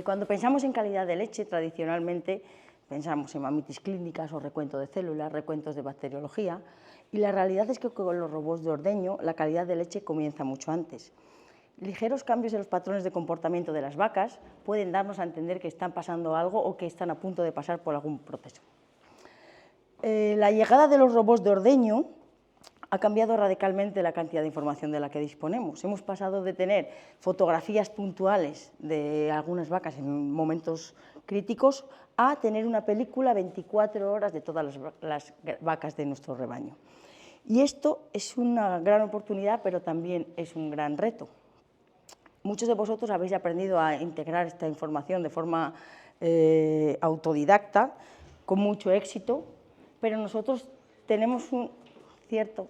Cuando pensamos en calidad de leche, tradicionalmente pensamos en mamitis clínicas o recuento de células, recuentos de bacteriología, y la realidad es que con los robots de ordeño la calidad de leche comienza mucho antes. Ligeros cambios en los patrones de comportamiento de las vacas pueden darnos a entender que están pasando algo o que están a punto de pasar por algún proceso. La llegada de los robots de ordeño ha cambiado radicalmente la cantidad de información de la que disponemos. Hemos pasado de tener fotografías puntuales de algunas vacas en momentos críticos a tener una película 24 horas de todas las vacas de nuestro rebaño. Y esto es una gran oportunidad, pero también es un gran reto. Muchos de vosotros habéis aprendido a integrar esta información de forma autodidacta, con mucho éxito, pero nosotros tenemos cierta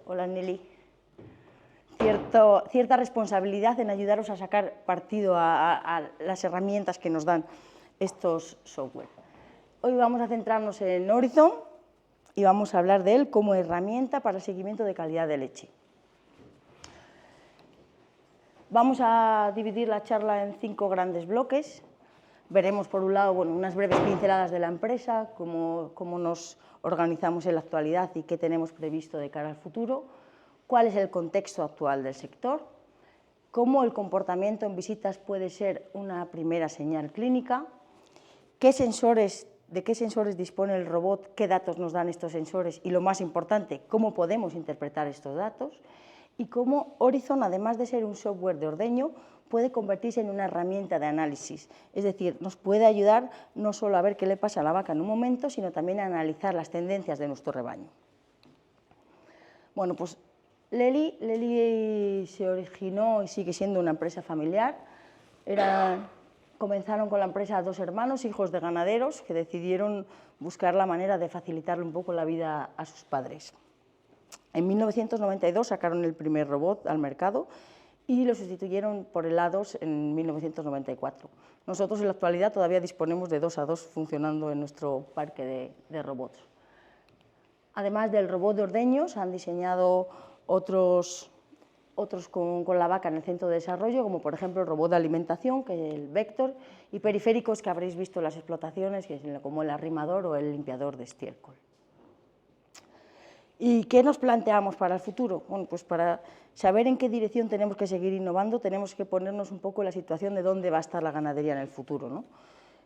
responsabilidad en ayudaros a sacar partido a las herramientas que nos dan estos software. Hoy vamos a centrarnos en Horizon y vamos a hablar de él como herramienta para el seguimiento de calidad de leche. Vamos a dividir la charla en 5 grandes bloques. Veremos, por un lado, unas breves pinceladas de la empresa, cómo nos organizamos en la actualidad y qué tenemos previsto de cara al futuro, cuál es el contexto actual del sector, cómo el comportamiento en visitas puede ser una primera señal clínica, de qué sensores dispone el robot, qué datos nos dan estos sensores y, lo más importante, cómo podemos interpretar estos datos, y cómo Horizon, además de ser un software de ordeño, puede convertirse en una herramienta de análisis. Es decir, nos puede ayudar no solo a ver qué le pasa a la vaca en un momento, sino también a analizar las tendencias de nuestro rebaño. Bueno, pues Lely se originó y sigue siendo una empresa familiar. Comenzaron con la empresa 2 hermanos, hijos de ganaderos, que decidieron buscar la manera de facilitarle un poco la vida a sus padres. En 1992 sacaron el primer robot al mercado y lo sustituyeron por el A2 en 1994. Nosotros en la actualidad todavía disponemos de 2 A2 funcionando en nuestro parque de robots. Además del robot de ordeño, se han diseñado otros con la vaca en el centro de desarrollo, como por ejemplo el robot de alimentación, que es el Vector, y periféricos que habréis visto en las explotaciones, como el arrimador o el limpiador de estiércol. ¿Y qué nos planteamos para el futuro? Bueno, pues para saber en qué dirección tenemos que seguir innovando, tenemos que ponernos un poco en la situación de dónde va a estar la ganadería en el futuro, ¿no?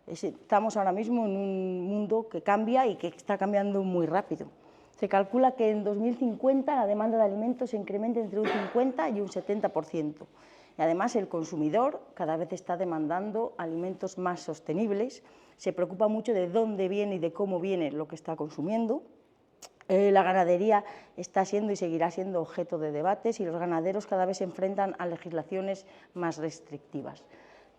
Estamos ahora mismo en un mundo que cambia y que está cambiando muy rápido. Se calcula que en 2050 la demanda de alimentos se incremente entre un 50 y un 70%. Y además el consumidor cada vez está demandando alimentos más sostenibles, se preocupa mucho de dónde viene y de cómo viene lo que está consumiendo. La ganadería está siendo y seguirá siendo objeto de debates y los ganaderos cada vez se enfrentan a legislaciones más restrictivas.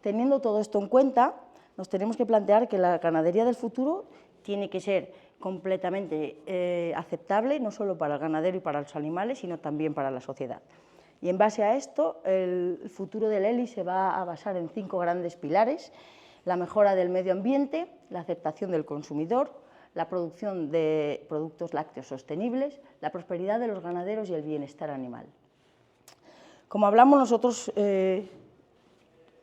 Teniendo todo esto en cuenta, nos tenemos que plantear que la ganadería del futuro tiene que ser completamente aceptable, no solo para el ganadero y para los animales, sino también para la sociedad. Y en base a esto, el futuro de Lely se va a basar en 5 grandes pilares: la mejora del medio ambiente, la aceptación del consumidor, la producción de productos lácteos sostenibles, la prosperidad de los ganaderos y el bienestar animal. Como hablamos, nosotros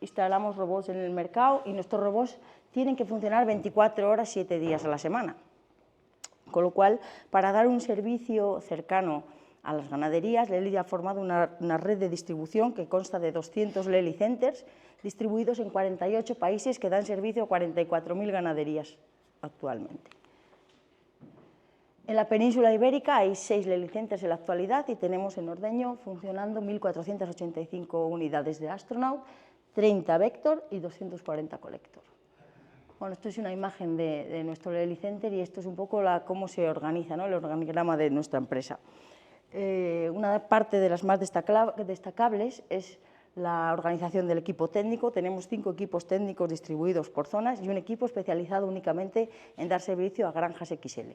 instalamos robots en el mercado y nuestros robots tienen que funcionar 24 horas, 7 días a la semana. Con lo cual, para dar un servicio cercano a las ganaderías, Lely ha formado una red de distribución que consta de 200 Lely Centers distribuidos en 48 países que dan servicio a 44.000 ganaderías actualmente. En la península ibérica hay 6 Lely Centers en la actualidad y tenemos en ordeño funcionando 1.485 unidades de Astronaut, 30 Vector y 240 Collector. Bueno, esto es una imagen de nuestro Lely Center y esto es un poco cómo se organiza, ¿no?, el organigrama de nuestra empresa. Una parte de las más destacables es la organización del equipo técnico. Tenemos 5 equipos técnicos distribuidos por zonas y un equipo especializado únicamente en dar servicio a granjas XL.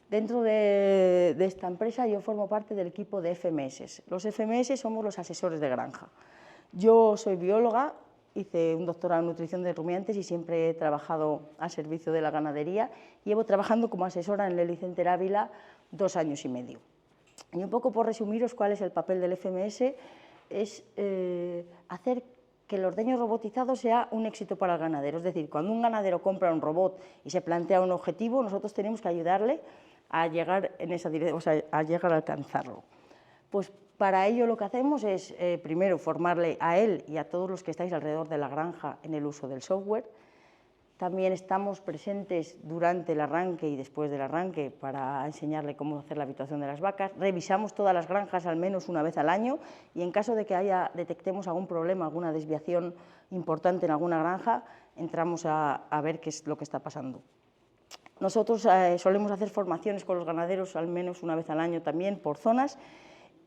Dentro de esta empresa yo formo parte del equipo de FMS. Los FMS somos los asesores de granja. Yo soy bióloga, hice un doctorado en nutrición de rumiantes y siempre he trabajado al servicio de la ganadería. Llevo trabajando como asesora en Lely Center Ávila 2 años y medio. Y un poco por resumiros cuál es el papel del FMS, es hacer que el ordeño robotizado sea un éxito para el ganadero. Es decir, cuando un ganadero compra un robot y se plantea un objetivo, nosotros tenemos que ayudarle a llegar en esa dirección, o sea, a llegar a alcanzarlo. Pues para ello lo que hacemos es, primero, formarle a él y a todos los que estáis alrededor de la granja en el uso del software. También estamos presentes durante el arranque y después del arranque para enseñarle cómo hacer la habituación de las vacas. Revisamos todas las granjas al menos una vez al año y en caso de que detectemos algún problema, alguna desviación importante en alguna granja, entramos a ver qué es lo que está pasando. Nosotros solemos hacer formaciones con los ganaderos al menos una vez al año también por zonas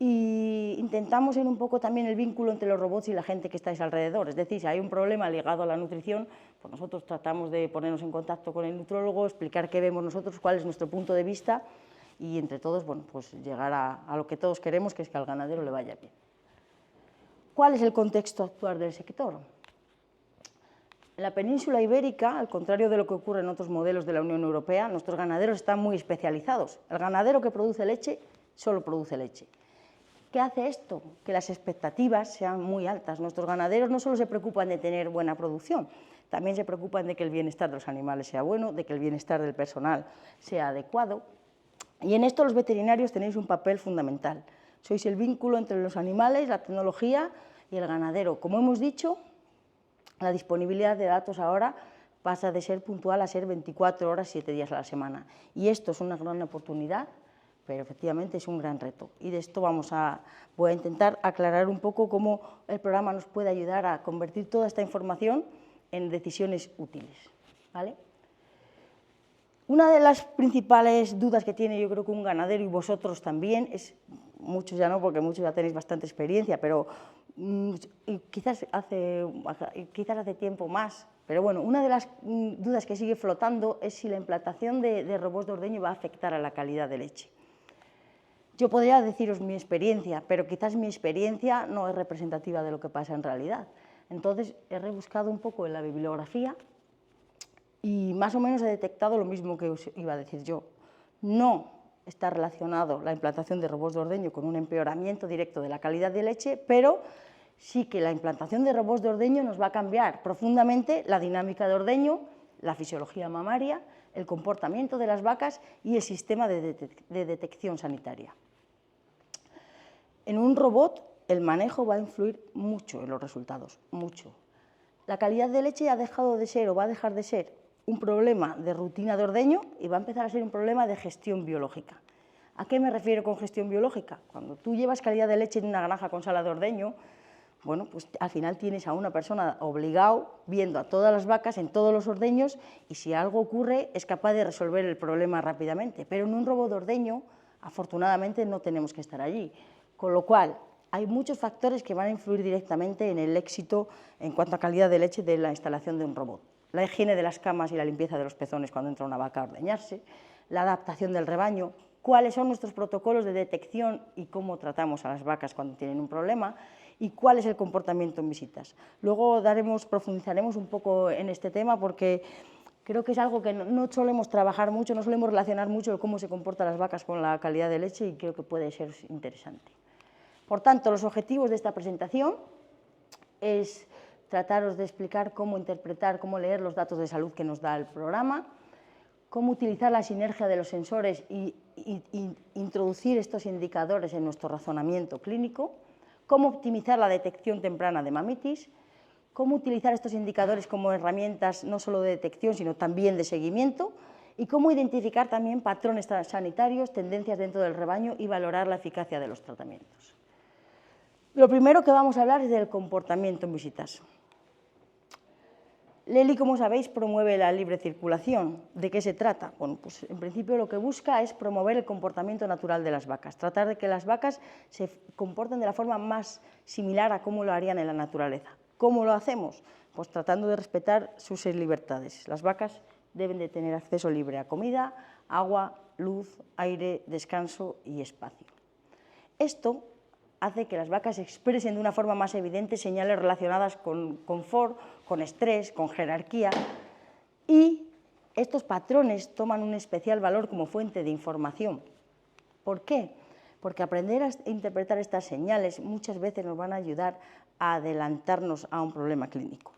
y intentamos ser un poco también el vínculo entre los robots y la gente que estáis alrededor. Es decir, si hay un problema ligado a la nutrición, pues nosotros tratamos de ponernos en contacto con el nutrólogo, explicar qué vemos nosotros, cuál es nuestro punto de vista y entre todos, bueno, pues llegar a lo que todos queremos, que es que al ganadero le vaya bien. ¿Cuál es el contexto actual del sector? En la península ibérica, al contrario de lo que ocurre en otros modelos de la Unión Europea, nuestros ganaderos están muy especializados. El ganadero que produce leche solo produce leche. ¿Qué hace esto? Que las expectativas sean muy altas. Nuestros ganaderos no solo se preocupan de tener buena producción, también se preocupan de que el bienestar de los animales sea bueno, de que el bienestar del personal sea adecuado. Y en esto los veterinarios tenéis un papel fundamental. Sois el vínculo entre los animales, la tecnología y el ganadero. Como hemos dicho, la disponibilidad de datos ahora pasa de ser puntual a ser 24 horas, 7 días a la semana. Y esto es una gran oportunidad, pero efectivamente es un gran reto. Y de esto voy a intentar aclarar un poco cómo el programa nos puede ayudar a convertir toda esta información en decisiones útiles, ¿vale? Una de las principales dudas que tiene, yo creo que un ganadero y vosotros también, muchos ya no, porque muchos ya tenéis bastante experiencia, pero quizás hace tiempo más, pero bueno, una de las dudas que sigue flotando es si la implantación de robots de ordeño va a afectar a la calidad de leche. Yo podría deciros mi experiencia, pero quizás mi experiencia no es representativa de lo que pasa en realidad. Entonces, he rebuscado un poco en la bibliografía y más o menos he detectado lo mismo que os iba a decir yo. No está relacionado la implantación de robots de ordeño con un empeoramiento directo de la calidad de leche, pero sí que la implantación de robots de ordeño nos va a cambiar profundamente la dinámica de ordeño, la fisiología mamaria, el comportamiento de las vacas y el sistema de detección sanitaria. En un robot el manejo va a influir mucho en los resultados, mucho. La calidad de leche ha dejado de ser o va a dejar de ser un problema de rutina de ordeño y va a empezar a ser un problema de gestión biológica. ¿A qué me refiero con gestión biológica? Cuando tú llevas calidad de leche en una granja con sala de ordeño, bueno, pues al final tienes a una persona obligado viendo a todas las vacas en todos los ordeños y si algo ocurre es capaz de resolver el problema rápidamente. Pero en un robot de ordeño, afortunadamente, no tenemos que estar allí. Con lo cual, hay muchos factores que van a influir directamente en el éxito en cuanto a calidad de leche de la instalación de un robot. La higiene de las camas y la limpieza de los pezones cuando entra una vaca a ordeñarse, la adaptación del rebaño, cuáles son nuestros protocolos de detección y cómo tratamos a las vacas cuando tienen un problema y cuál es el comportamiento en visitas. Luego profundizaremos un poco en este tema porque creo que es algo que no solemos trabajar mucho, no solemos relacionar mucho cómo se comportan las vacas con la calidad de leche y creo que puede ser interesante. Por tanto, los objetivos de esta presentación es trataros de explicar cómo interpretar, cómo leer los datos de salud que nos da el programa, cómo utilizar la sinergia de los sensores y introducir estos indicadores en nuestro razonamiento clínico, cómo optimizar la detección temprana de mamitis, cómo utilizar estos indicadores como herramientas no solo de detección, sino también de seguimiento, y cómo identificar también patrones sanitarios, tendencias dentro del rebaño y valorar la eficacia de los tratamientos. Lo primero que vamos a hablar es del comportamiento en visitas. Lely, como sabéis, promueve la libre circulación. ¿De qué se trata? Bueno, pues en principio lo que busca es promover el comportamiento natural de las vacas, tratar de que las vacas se comporten de la forma más similar a cómo lo harían en la naturaleza. ¿Cómo lo hacemos? Pues tratando de respetar sus libertades. Las vacas deben de tener acceso libre a comida, agua, luz, aire, descanso y espacio. Esto hace que las vacas expresen de una forma más evidente señales relacionadas con confort, con estrés, con jerarquía, y estos patrones toman un especial valor como fuente de información. ¿Por qué? porque aprender a interpretar estas señales muchas veces nos van a ayudar a adelantarnos a un problema clínico.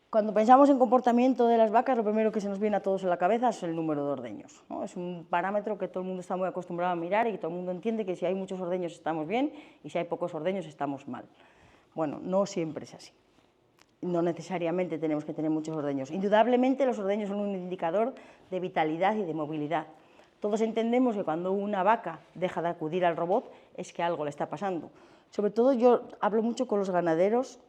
Cuando pensamos en comportamiento de las vacas, lo primero que se nos viene a todos en la cabeza es el número de ordeños, ¿no? Es un parámetro que todo el mundo está muy acostumbrado a mirar y que todo el mundo entiende que si hay muchos ordeños estamos bien y si hay pocos ordeños estamos mal. Bueno, no siempre es así. No necesariamente tenemos que tener muchos ordeños. Indudablemente los ordeños son un indicador de vitalidad y de movilidad. Todos entendemos que cuando una vaca deja de acudir al robot es que algo le está pasando. Sobre todo yo hablo mucho con los ganaderos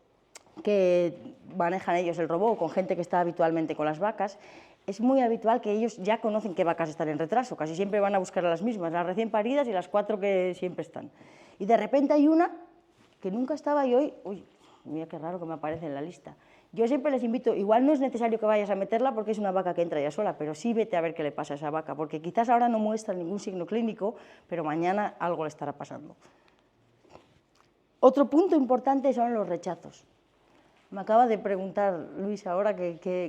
que manejan ellos el robot, o con gente que está habitualmente con las vacas. Es muy habitual que ellos ya conocen qué vacas están en retraso, casi siempre van a buscar a las mismas, las recién paridas y las 4 que siempre están. Y de repente hay una que nunca estaba y hoy, uy, mira qué raro que me aparece en la lista. Yo siempre les invito, igual no es necesario que vayas a meterla porque es una vaca que entra ya sola, pero sí vete a ver qué le pasa a esa vaca, porque quizás ahora no muestra ningún signo clínico, pero mañana algo le estará pasando. Otro punto importante son los rechazos. Me acaba de preguntar Luis ahora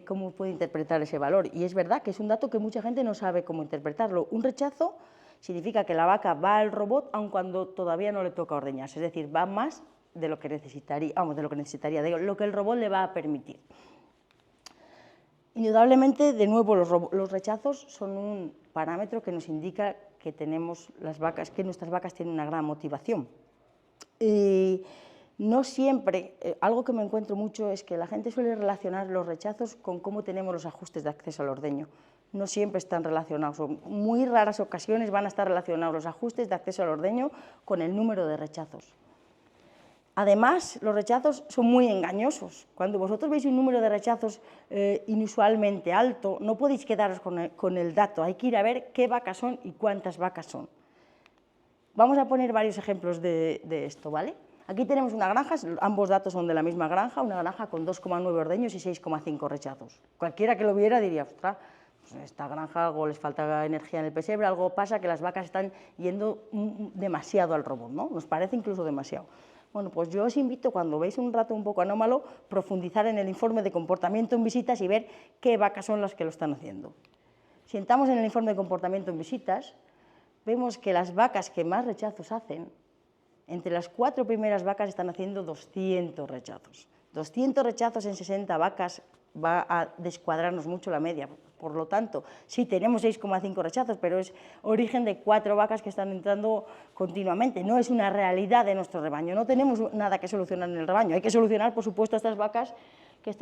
cómo puede interpretar ese valor, y es verdad que es un dato que mucha gente no sabe cómo interpretarlo. Un rechazo significa que la vaca va al robot aun cuando todavía no le toca ordeñarse, es decir, va más de lo que necesitaría, de lo que el robot le va a permitir. Indudablemente, de nuevo, los rechazos son un parámetro que nos indica que nuestras vacas tienen una gran motivación. No siempre, algo que me encuentro mucho es que la gente suele relacionar los rechazos con cómo tenemos los ajustes de acceso al ordeño. No siempre están relacionados, en muy raras ocasiones van a estar relacionados los ajustes de acceso al ordeño con el número de rechazos. Además, los rechazos son muy engañosos. Cuando vosotros veis un número de rechazos inusualmente alto, no podéis quedaros con el dato, hay que ir a ver qué vacas son y cuántas vacas son. Vamos a poner varios ejemplos de esto, ¿vale? Aquí tenemos una granja, ambos datos son de la misma granja, una granja con 2,9 ordeños y 6,5 rechazos. Cualquiera que lo viera diría, ostras, pues esta granja algo les falta energía en el pesebre, algo pasa que las vacas están yendo demasiado al robot, ¿no? Nos parece incluso demasiado. Bueno, pues yo os invito, cuando veis un dato un poco anómalo, profundizar en el informe de comportamiento en visitas y ver qué vacas son las que lo están haciendo. Si entramos en el informe de comportamiento en visitas, vemos que las vacas que más rechazos hacen, entre las 4 primeras vacas están haciendo 200 rechazos. 200 rechazos en 60 vacas va a descuadrarnos mucho la media. Por lo tanto, sí tenemos 6,5 rechazos, pero es origen de 4 vacas que están entrando continuamente. No es una realidad de nuestro rebaño, no tenemos nada que solucionar en el rebaño. Hay que solucionar, por supuesto, a estas vacas que nos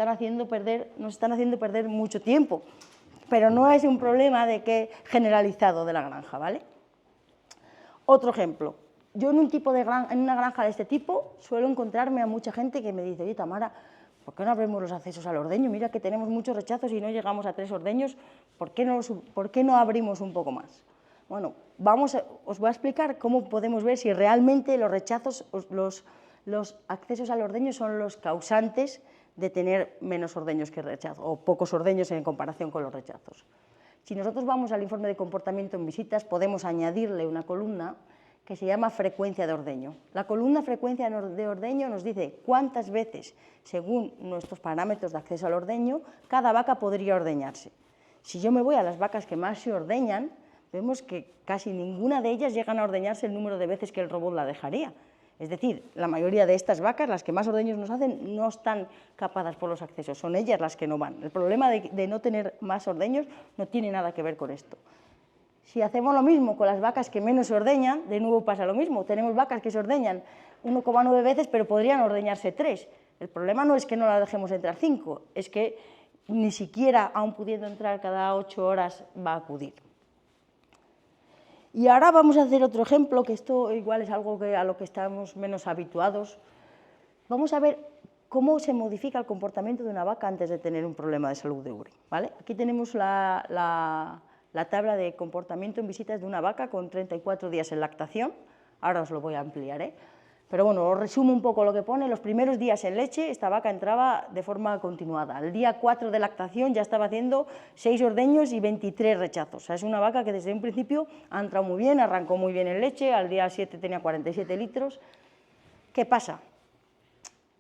están haciendo perder mucho tiempo, pero no es un problema generalizado de la granja, ¿vale? Otro ejemplo. Yo en una granja de este tipo suelo encontrarme a mucha gente que me dice, oye, Tamara, ¿por qué no abrimos los accesos al ordeño? Mira que tenemos muchos rechazos y no llegamos a 3 ordeños, ¿por qué no abrimos un poco más? Bueno, os voy a explicar cómo podemos ver si realmente los rechazos, los accesos al ordeño son los causantes de tener menos ordeños que rechazos, o pocos ordeños en comparación con los rechazos. Si nosotros vamos al informe de comportamiento en visitas, podemos añadirle una columna que se llama frecuencia de ordeño. La columna frecuencia de ordeño nos dice cuántas veces, según nuestros parámetros de acceso al ordeño, cada vaca podría ordeñarse. Si yo me voy a las vacas que más se ordeñan, vemos que casi ninguna de ellas llegan a ordeñarse el número de veces que el robot la dejaría. Es decir, la mayoría de estas vacas, las que más ordeños nos hacen, no están capadas por los accesos, son ellas las que no van. El problema de no tener más ordeños no tiene nada que ver con esto. Si hacemos lo mismo con las vacas que menos se ordeñan, de nuevo pasa lo mismo. Tenemos vacas que se ordeñan 1,9 veces, pero podrían ordeñarse 3. El problema no es que no la dejemos entrar 5, es que ni siquiera, aun pudiendo entrar cada 8 horas, va a acudir. Y ahora vamos a hacer otro ejemplo, que esto igual es algo a lo que estamos menos habituados. Vamos a ver cómo se modifica el comportamiento de una vaca antes de tener un problema de salud de Uri, ¿vale? Aquí tenemos la tabla de comportamiento en visitas de una vaca con 34 días en lactación. Ahora os lo voy a ampliar, ¿eh? Pero bueno, os resumo un poco lo que pone. Los primeros días en leche, esta vaca entraba de forma continuada. El día 4 de lactación ya estaba haciendo 6 ordeños y 23 rechazos. O sea, es una vaca que desde un principio ha entrado muy bien, arrancó muy bien en leche, al día 7 tenía 47 litros. ¿Qué pasa?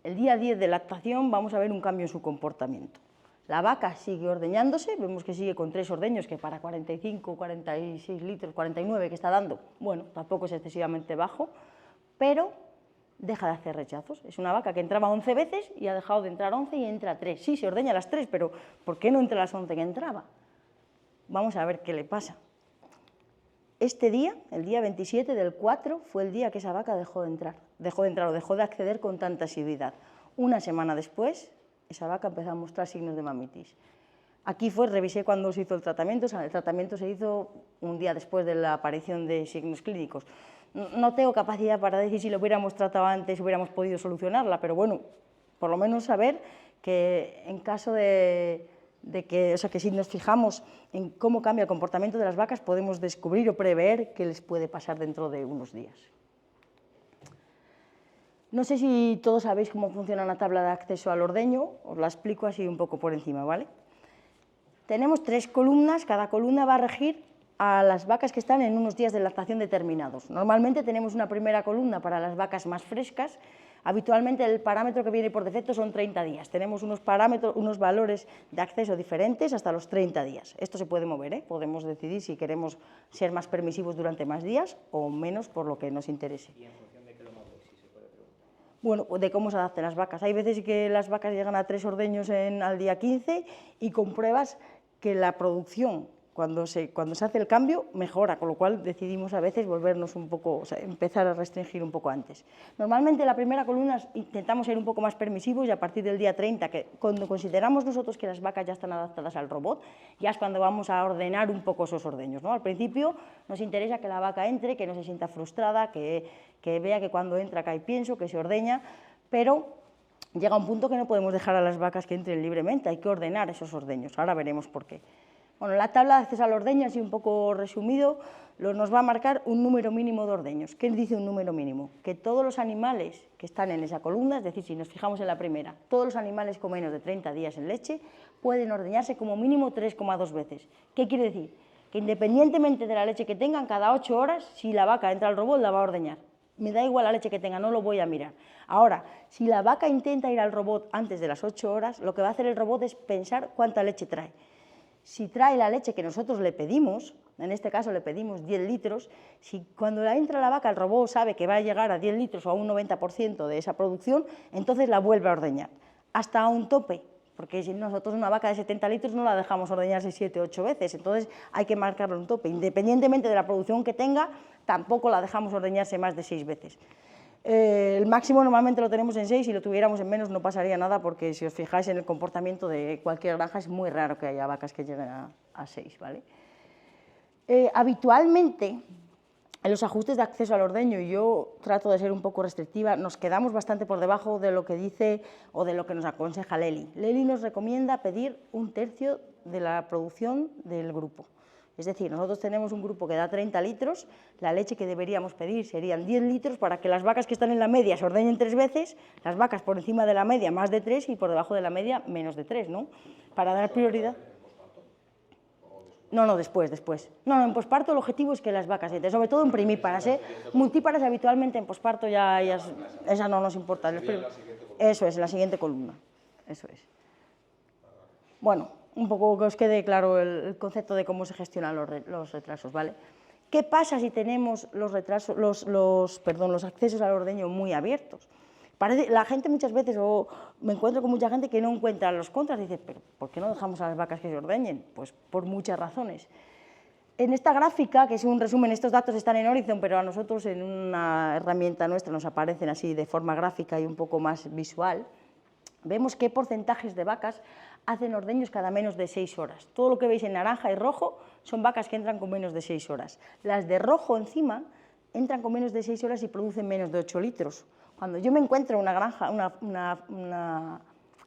El día 10 de lactación vamos a ver un cambio en su comportamiento. La vaca sigue ordeñándose, vemos que sigue con 3 ordeños, que para 45, 46 litros, 49 que está dando, bueno, tampoco es excesivamente bajo, pero deja de hacer rechazos. Es una vaca que entraba 11 veces y ha dejado de entrar 11 y entra 3. Sí, se ordeña las 3, pero ¿por qué no entra las 11 que entraba? Vamos a ver qué le pasa. Este día, el día 27 del 4, fue el día que esa vaca dejó de entrar o dejó de acceder con tanta asiduidad. Una semana después, esa vaca empezó a mostrar signos de mamitis. Aquí revisé cuándo se hizo el tratamiento, o sea, el tratamiento se hizo un día después de la aparición de signos clínicos. No tengo capacidad para decir si lo hubiéramos tratado antes, hubiéramos podido solucionarla, pero bueno, por lo menos saber que en caso de que si nos fijamos en cómo cambia el comportamiento de las vacas, podemos descubrir o prever qué les puede pasar dentro de unos días. No sé si todos sabéis cómo funciona una tabla de acceso al ordeño, os la explico así un poco por encima, ¿vale? Tenemos 3 columnas, cada columna va a regir a las vacas que están en unos días de lactación determinados. Normalmente tenemos una primera columna para las vacas más frescas, habitualmente el parámetro que viene por defecto son 30 días. Tenemos unos valores de acceso diferentes hasta los 30 días. Esto se puede mover, podemos decidir si queremos ser más permisivos durante más días o menos por lo que nos interese. ¿Y en función de qué lo movéis, si se puede preguntar? Bueno, de cómo se adapten las vacas. Hay veces que las vacas llegan a 3 ordeños al día 15 y compruebas que la producción, cuando se hace el cambio, mejora, con lo cual decidimos a veces volvernos un poco, o sea, empezar a restringir un poco antes. Normalmente en la primera columna intentamos ser un poco más permisivos y a partir del día 30, que cuando consideramos nosotros que las vacas ya están adaptadas al robot, ya es cuando vamos a ordenar un poco esos ordeños, ¿no? Al principio nos interesa que la vaca entre, que no se sienta frustrada, que vea que cuando entra cae pienso, que se ordeña, pero llega un punto que no podemos dejar a las vacas que entren libremente, hay que ordenar esos ordeños, ahora veremos por qué. Bueno, la tabla de acceso al ordeño, así un poco resumido, nos va a marcar un número mínimo de ordeños. ¿Qué dice un número mínimo? Que todos los animales que están en esa columna, es decir, si nos fijamos en la primera, todos los animales con menos de 30 días en leche pueden ordeñarse como mínimo 3,2 veces. ¿Qué quiere decir? Que independientemente de la leche que tengan, cada 8 horas, si la vaca entra al robot, la va a ordeñar. Me da igual la leche que tenga, no lo voy a mirar. Ahora, si la vaca intenta ir al robot antes de las 8 horas, lo que va a hacer el robot es pensar cuánta leche trae. Si trae la leche que nosotros le pedimos, en este caso le pedimos 10 litros, si cuando entra la vaca el robot sabe que va a llegar a 10 litros o a un 90% de esa producción, entonces la vuelve a ordeñar, hasta a un tope, porque si nosotros una vaca de 70 litros no la dejamos ordeñarse 7 o 8 veces, entonces hay que marcarle un tope. Independientemente de la producción que tenga, tampoco la dejamos ordeñarse más de 6 veces. El máximo normalmente lo tenemos en 6, si lo tuviéramos en menos no pasaría nada, porque si os fijáis en el comportamiento de cualquier granja es muy raro que haya vacas que lleguen a 6, ¿vale? Habitualmente, en los ajustes de acceso al ordeño, y yo trato de ser un poco restrictiva, nos quedamos bastante por debajo de lo que dice o de lo que nos aconseja Lely. Lely nos recomienda pedir 1/3 de la producción del grupo. Es decir, nosotros tenemos un grupo que da 30 litros, la leche que deberíamos pedir serían 10 litros para que las vacas que están en la media se ordeñen 3 veces, las vacas por encima de la media más de 3 y por debajo de la media menos de 3, ¿no? Para dar prioridad. No, después. No, en posparto el objetivo es que las vacas entren, sobre todo en primíparas, multíparas habitualmente en posparto esa no nos importa. Eso es, en la siguiente columna, eso es. Bueno, un poco que os quede claro el concepto de cómo se gestionan los retrasos, ¿vale? ¿Qué pasa si tenemos los accesos al ordeño muy abiertos? La gente muchas veces, o me encuentro con mucha gente que no encuentra los contras, dice, pero ¿por qué no dejamos a las vacas que se ordeñen? Pues por muchas razones. En esta gráfica, que es un resumen, estos datos están en Horizon, pero a nosotros en una herramienta nuestra nos aparecen así de forma gráfica y un poco más visual, vemos qué porcentajes de vacas hacen ordeños cada menos de 6 horas. Todo lo que veis en naranja y rojo son vacas que entran con menos de 6 horas. Las de rojo encima entran con menos de 6 horas y producen menos de 8 litros. Cuando yo me encuentro una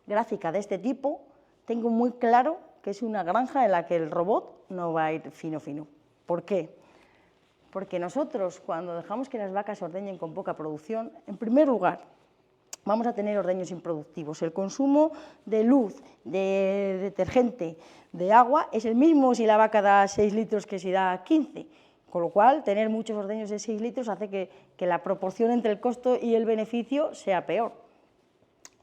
gráfica de este tipo, tengo muy claro que es una granja en la que el robot no va a ir fino. ¿Por qué? Porque nosotros, cuando dejamos que las vacas ordeñen con poca producción, en primer lugar, vamos a tener ordeños improductivos. El consumo de luz, de detergente, de agua, es el mismo si la vaca da 6 litros que si da 15. Con lo cual, tener muchos ordeños de 6 litros hace que la proporción entre el costo y el beneficio sea peor.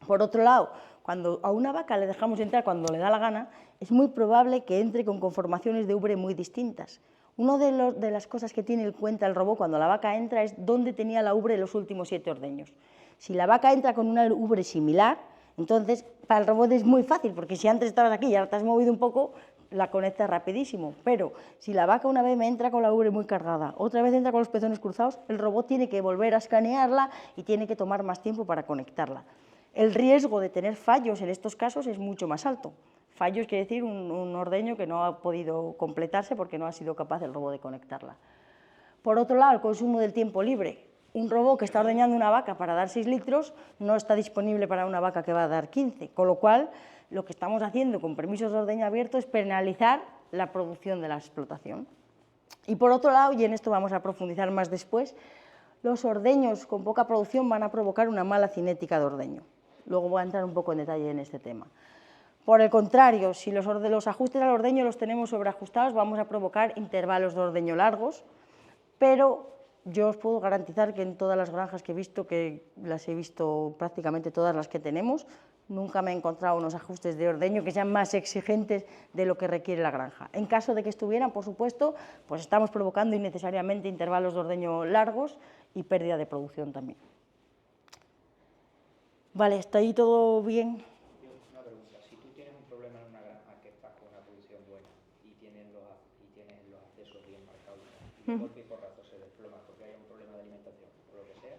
Por otro lado, Cuando a una vaca le dejamos entrar cuando le da la gana, es muy probable que entre con conformaciones de ubre muy distintas. Una de las cosas que tiene en cuenta el robot cuando la vaca entra es dónde tenía la ubre los últimos 7 ordeños. Si la vaca entra con una ubre similar, entonces para el robot es muy fácil, porque si antes estabas aquí y ahora te has movido un poco, la conectas rapidísimo. Pero si la vaca una vez me entra con la ubre muy cargada, otra vez entra con los pezones cruzados, el robot tiene que volver a escanearla y tiene que tomar más tiempo para conectarla. El riesgo de tener fallos en estos casos es mucho más alto. Fallos quiere decir un ordeño que no ha podido completarse porque no ha sido capaz el robot de conectarla. Por otro lado, el consumo del tiempo libre. Un robot que está ordeñando una vaca para dar 6 litros no está disponible para una vaca que va a dar 15, con lo cual lo que estamos haciendo con permisos de ordeño abierto es penalizar la producción de la explotación. Y por otro lado, y en esto vamos a profundizar más después, los ordeños con poca producción van a provocar una mala cinética de ordeño. Luego voy a entrar un poco en detalle en este tema. Por el contrario, si los ajustes al ordeño los tenemos sobreajustados, vamos a provocar intervalos de ordeño largos, pero yo os puedo garantizar que en todas las granjas que he visto, que las he visto prácticamente todas las que tenemos, nunca me he encontrado unos ajustes de ordeño que sean más exigentes de lo que requiere la granja. En caso de que estuvieran, por supuesto, pues estamos provocando innecesariamente intervalos de ordeño largos y pérdida de producción también. Vale, ¿está ahí todo bien? Una pregunta, si tú tienes un problema en una granja que estás con una producción buena y tienes los accesos bien marcados y de golpe y porrazo se desploma porque hay un problema de alimentación o lo que sea,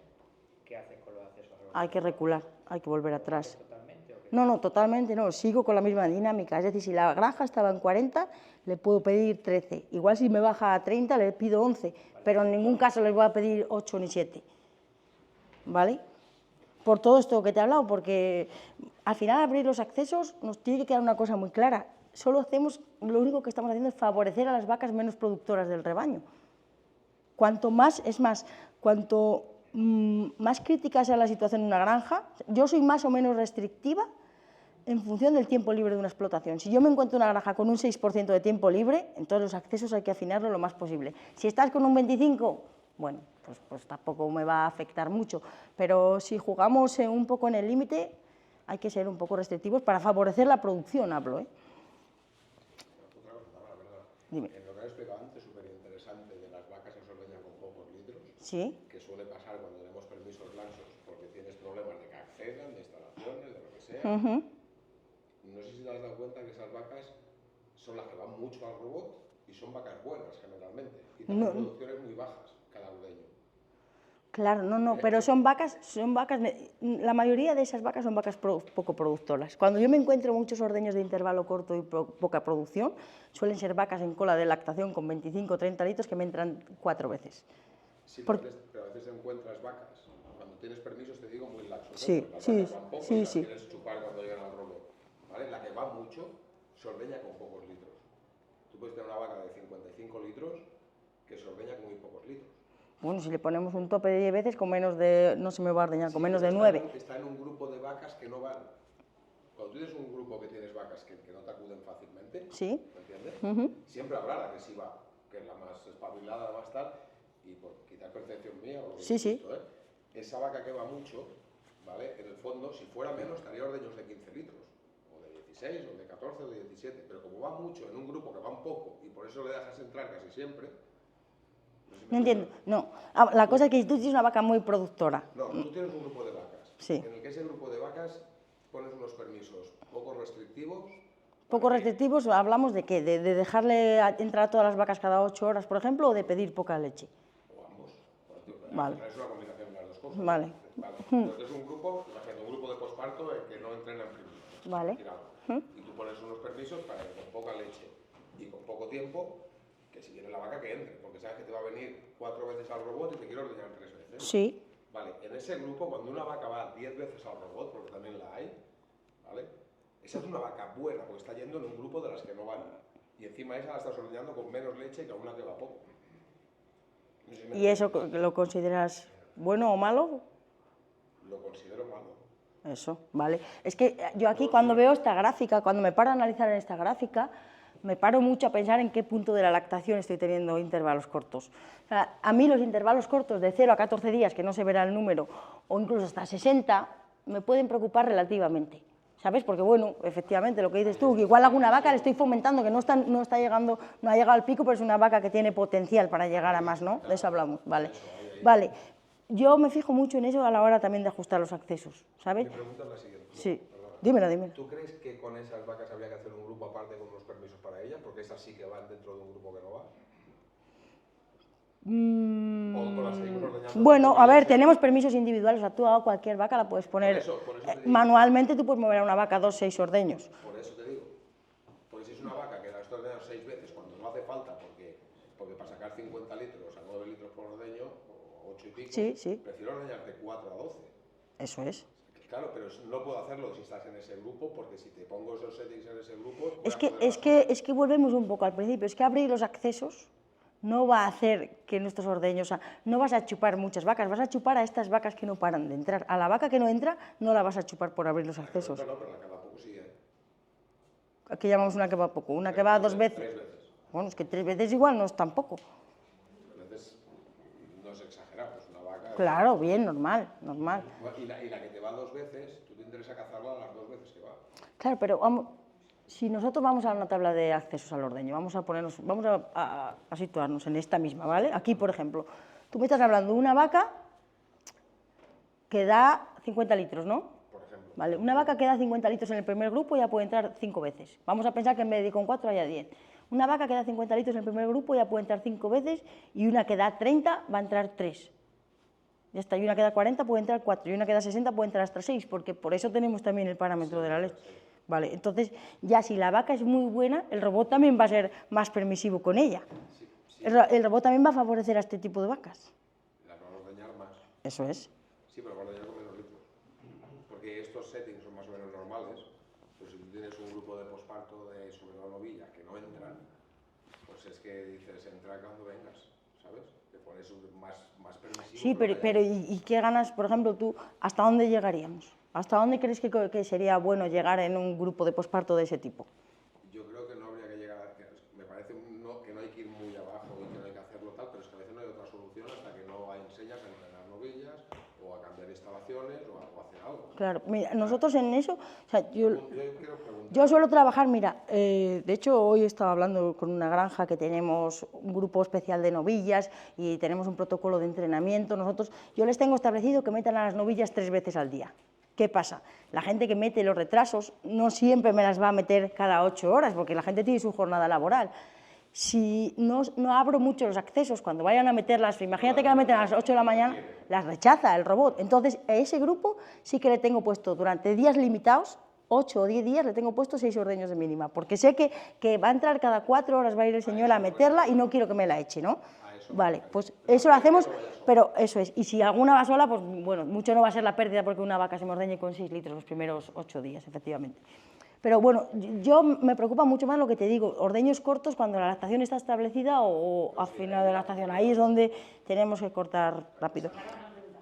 ¿qué haces con los accesos? Hay que recular, hay que volver atrás. ¿Totalmente o qué? No, totalmente no, sigo con la misma dinámica, es decir, si la granja estaba en 40, le puedo pedir 13, igual si me baja a 30 le pido 11, pero en ningún caso les voy a pedir 8 ni 7, ¿vale? Por todo esto que te he hablado, porque al final abrir los accesos nos tiene que quedar una cosa muy clara, lo único que estamos haciendo es favorecer a las vacas menos productoras del rebaño. Cuanto más crítica sea la situación en una granja, yo soy más o menos restrictiva en función del tiempo libre de una explotación. Si yo me encuentro en una granja con un 6% de tiempo libre, entonces los accesos hay que afinarlo lo más posible. Si estás con un 25%, bueno, pues tampoco me va a afectar mucho, pero si jugamos un poco en el límite, hay que ser un poco restrictivos para favorecer la producción, hablo, ¿eh? Otra cosa, la verdad. Dime. Lo que has explicado antes, súper interesante, de las vacas que se ordeñan con pocos litros, Sí. que suele pasar cuando tenemos permisos laxos porque tienes problemas de que accedan, de instalaciones, de lo que sea. No sé si te has dado cuenta que esas vacas son las que van mucho al robot y son vacas buenas generalmente, y tienen producciones muy bajas cada ordeño. Claro, no, pero son vacas, la mayoría de esas vacas son vacas poco productoras. Cuando yo me encuentro muchos ordeños de intervalo corto y poca producción, suelen ser vacas en cola de lactación con 25 o 30 litros que me entran 4 veces. Sí, pero a veces encuentras vacas, cuando tienes permisos, te digo, muy laxos. Sí, Las sí, vacas van poco sí, y las sí. quieres chupar cuando llegan al robot, ¿vale? La que va mucho se ordeña con pocos litros. Tú puedes tener una vaca de 55 litros que se ordeña con muy pocos litros. Bueno, si le ponemos un tope de 10 veces, con menos de, no se me va a ordeñar, con menos de 9. Está en un grupo de vacas que no van. Cuando tú tienes un grupo que tienes vacas que no te acuden fácilmente, Sí. ¿me entiendes? Siempre habrá la que sí va, que es la más espabilada, la más tal, y por quitar percepción mía, o lo que Sí, sí. visto, esa vaca que va mucho, ¿vale? En el fondo, si fuera menos, estaría ordeños de 15 litros, o de 16, o de 14, o de 17, pero como va mucho en un grupo que van poco, y por eso le dejas entrar casi siempre. No entiendo, no. La cosa es que tú tienes una vaca muy productora. No, tú tienes un grupo de vacas, Sí. en el que ese grupo de vacas pones unos permisos poco restrictivos. Poco restrictivos, ¿hablamos de qué? ¿De dejarle entrar a todas las vacas cada 8 horas, por ejemplo, o de pedir poca leche? O ambos. Vale. Es una combinación de las dos cosas. Vale. Entonces es un grupo, imagínate, un grupo de posparto en que no entrenan primero. Vale. Y tú pones unos permisos para que con poca leche y con poco tiempo, que si viene la vaca que entre, porque sabes que te va a venir 4 veces al robot y te quiere ordeñar 3 veces. Sí. Vale, en ese grupo, cuando una vaca va 10 veces al robot, porque también la hay, ¿vale? Esa es una vaca buena, porque está yendo en un grupo de las que no van. Y encima esa la estás ordeñando con menos leche que una que va poco. No sé si me ¿Y eso entiendes. lo consideras bueno o malo? Lo considero malo. Eso, vale. Es que yo aquí cuando veo esta gráfica, cuando me paro a analizar en esta gráfica, me paro mucho a pensar en qué punto de la lactación estoy teniendo intervalos cortos. O sea, a mí los intervalos cortos de 0 a 14 días, que no se verá el número, o incluso hasta 60, me pueden preocupar relativamente. ¿sabes? Porque, bueno, efectivamente, lo que dices tú, que igual alguna vaca le estoy fomentando, que no ha llegado al pico, pero es una vaca que tiene potencial para llegar a más, ¿no? De eso hablamos, vale. Vale, yo me fijo mucho en eso a la hora también de ajustar los accesos, ¿sabes? Mi pregunta es la siguiente. Sí, Perdona. dímelo. ¿Tú crees que con esas vacas habría que hacer un grupo aparte con unos permisos para ellas? Porque esas sí que van dentro de un grupo que no va. ¿O las seguimos ordeñando? Bueno, a ver, tenemos permisos individuales, o sea, tú a cualquier vaca la puedes poner, por eso te digo. manualmente tú puedes mover a una vaca 2, 6 ordeños. Por eso te digo. Porque si es una vaca que la has ordeñado 6 veces cuando no hace falta, porque para sacar 50 litros a 9 litros por ordeño, o 8 y pico, Sí. prefiero ordeñarte 4 a 12. Eso es. Claro, pero no puedo hacerlo si estás en ese grupo, porque si te pongo esos settings en ese grupo... Es que volvemos un poco al principio, es que abrir los accesos no va a hacer que nuestros ordeños, o sea, no vas a chupar muchas vacas, vas a chupar a estas vacas que no paran de entrar. A la vaca que no entra, no la vas a chupar por abrir los accesos. No, pero la que va poco sí, ¿eh? Aquí llamamos una que va poco, una que va 2 veces. 3 veces. Bueno, es que 3 veces igual no es tampoco. 3 veces no es exagerado, es una vaca... Claro, bien, normal. Y la que te va 2 veces, tú te interesa cazarla las 2 veces que va. Claro, pero vamos, si nosotros vamos a una tabla de accesos al ordeño, vamos a situarnos en esta misma, ¿vale? Aquí, por ejemplo, tú me estás hablando de una vaca que da 50 litros, ¿no? Por ejemplo. Vale, una vaca que da 50 litros en el primer grupo ya puede entrar 5 veces. Vamos a pensar que en vez de con 4 haya 10. Una vaca que da 50 litros en el primer grupo ya puede entrar 5 veces y una que da 30 va a entrar 3. Ya está, y una que da 40 puede entrar 4 y una que da 60 puede entrar hasta 6, porque por eso tenemos también el parámetro de la leche. Vale, entonces ya si la vaca es muy buena, el robot también va a ser más permisivo con ella. El robot también va a favorecer a este tipo de vacas. La va a ordeñar más. Eso es. Sí, pero va a ordeñar con menos litros. Porque estos settings son más o menos normales. Pues si tú tienes un grupo de posparto sobre la novilla que no entran, pues es que dices, entra cuando vengas, ¿sabes? Te pones más permisivo. Sí, pero ¿y qué ganas, por ejemplo, tú, hasta dónde llegaríamos? ¿Hasta dónde crees que sería bueno llegar en un grupo de posparto de ese tipo? Yo creo que no habría que llegar me parece que no hay que ir muy abajo y que no hay que hacerlo tal, pero es que a veces no hay otra solución hasta que no enseñas a entrenar novillas o a cambiar instalaciones o a hacer algo. Claro, mira, nosotros en eso, o sea, yo suelo trabajar, mira, de hecho hoy estaba hablando con una granja que tenemos un grupo especial de novillas y tenemos un protocolo de entrenamiento. Yo les tengo establecido que metan a las novillas 3 veces al día. ¿Qué pasa? La gente que mete los retrasos no siempre me las va a meter cada 8 horas, porque la gente tiene su jornada laboral. Si no abro mucho los accesos, cuando vayan a meterlas, imagínate que la meten a las 8 de la mañana, las rechaza el robot. Entonces, a ese grupo sí que le tengo puesto durante días limitados, 8 o 10 días, le tengo puesto 6 ordeños de mínima, porque sé que va a entrar cada 4 horas, va a ir el señor a meterla y no quiero que me la eche, ¿no? Vale, pues eso lo hacemos, pero eso es. Y si alguna va sola, pues bueno, mucho no va a ser la pérdida porque una vaca se me ordeñe con 6 litros los primeros 8 días, efectivamente. Pero bueno, yo me preocupa mucho más lo que te digo, ordeños cortos cuando la lactación está establecida o al final de la lactación. Ahí es donde tenemos que cortar rápido. Relativo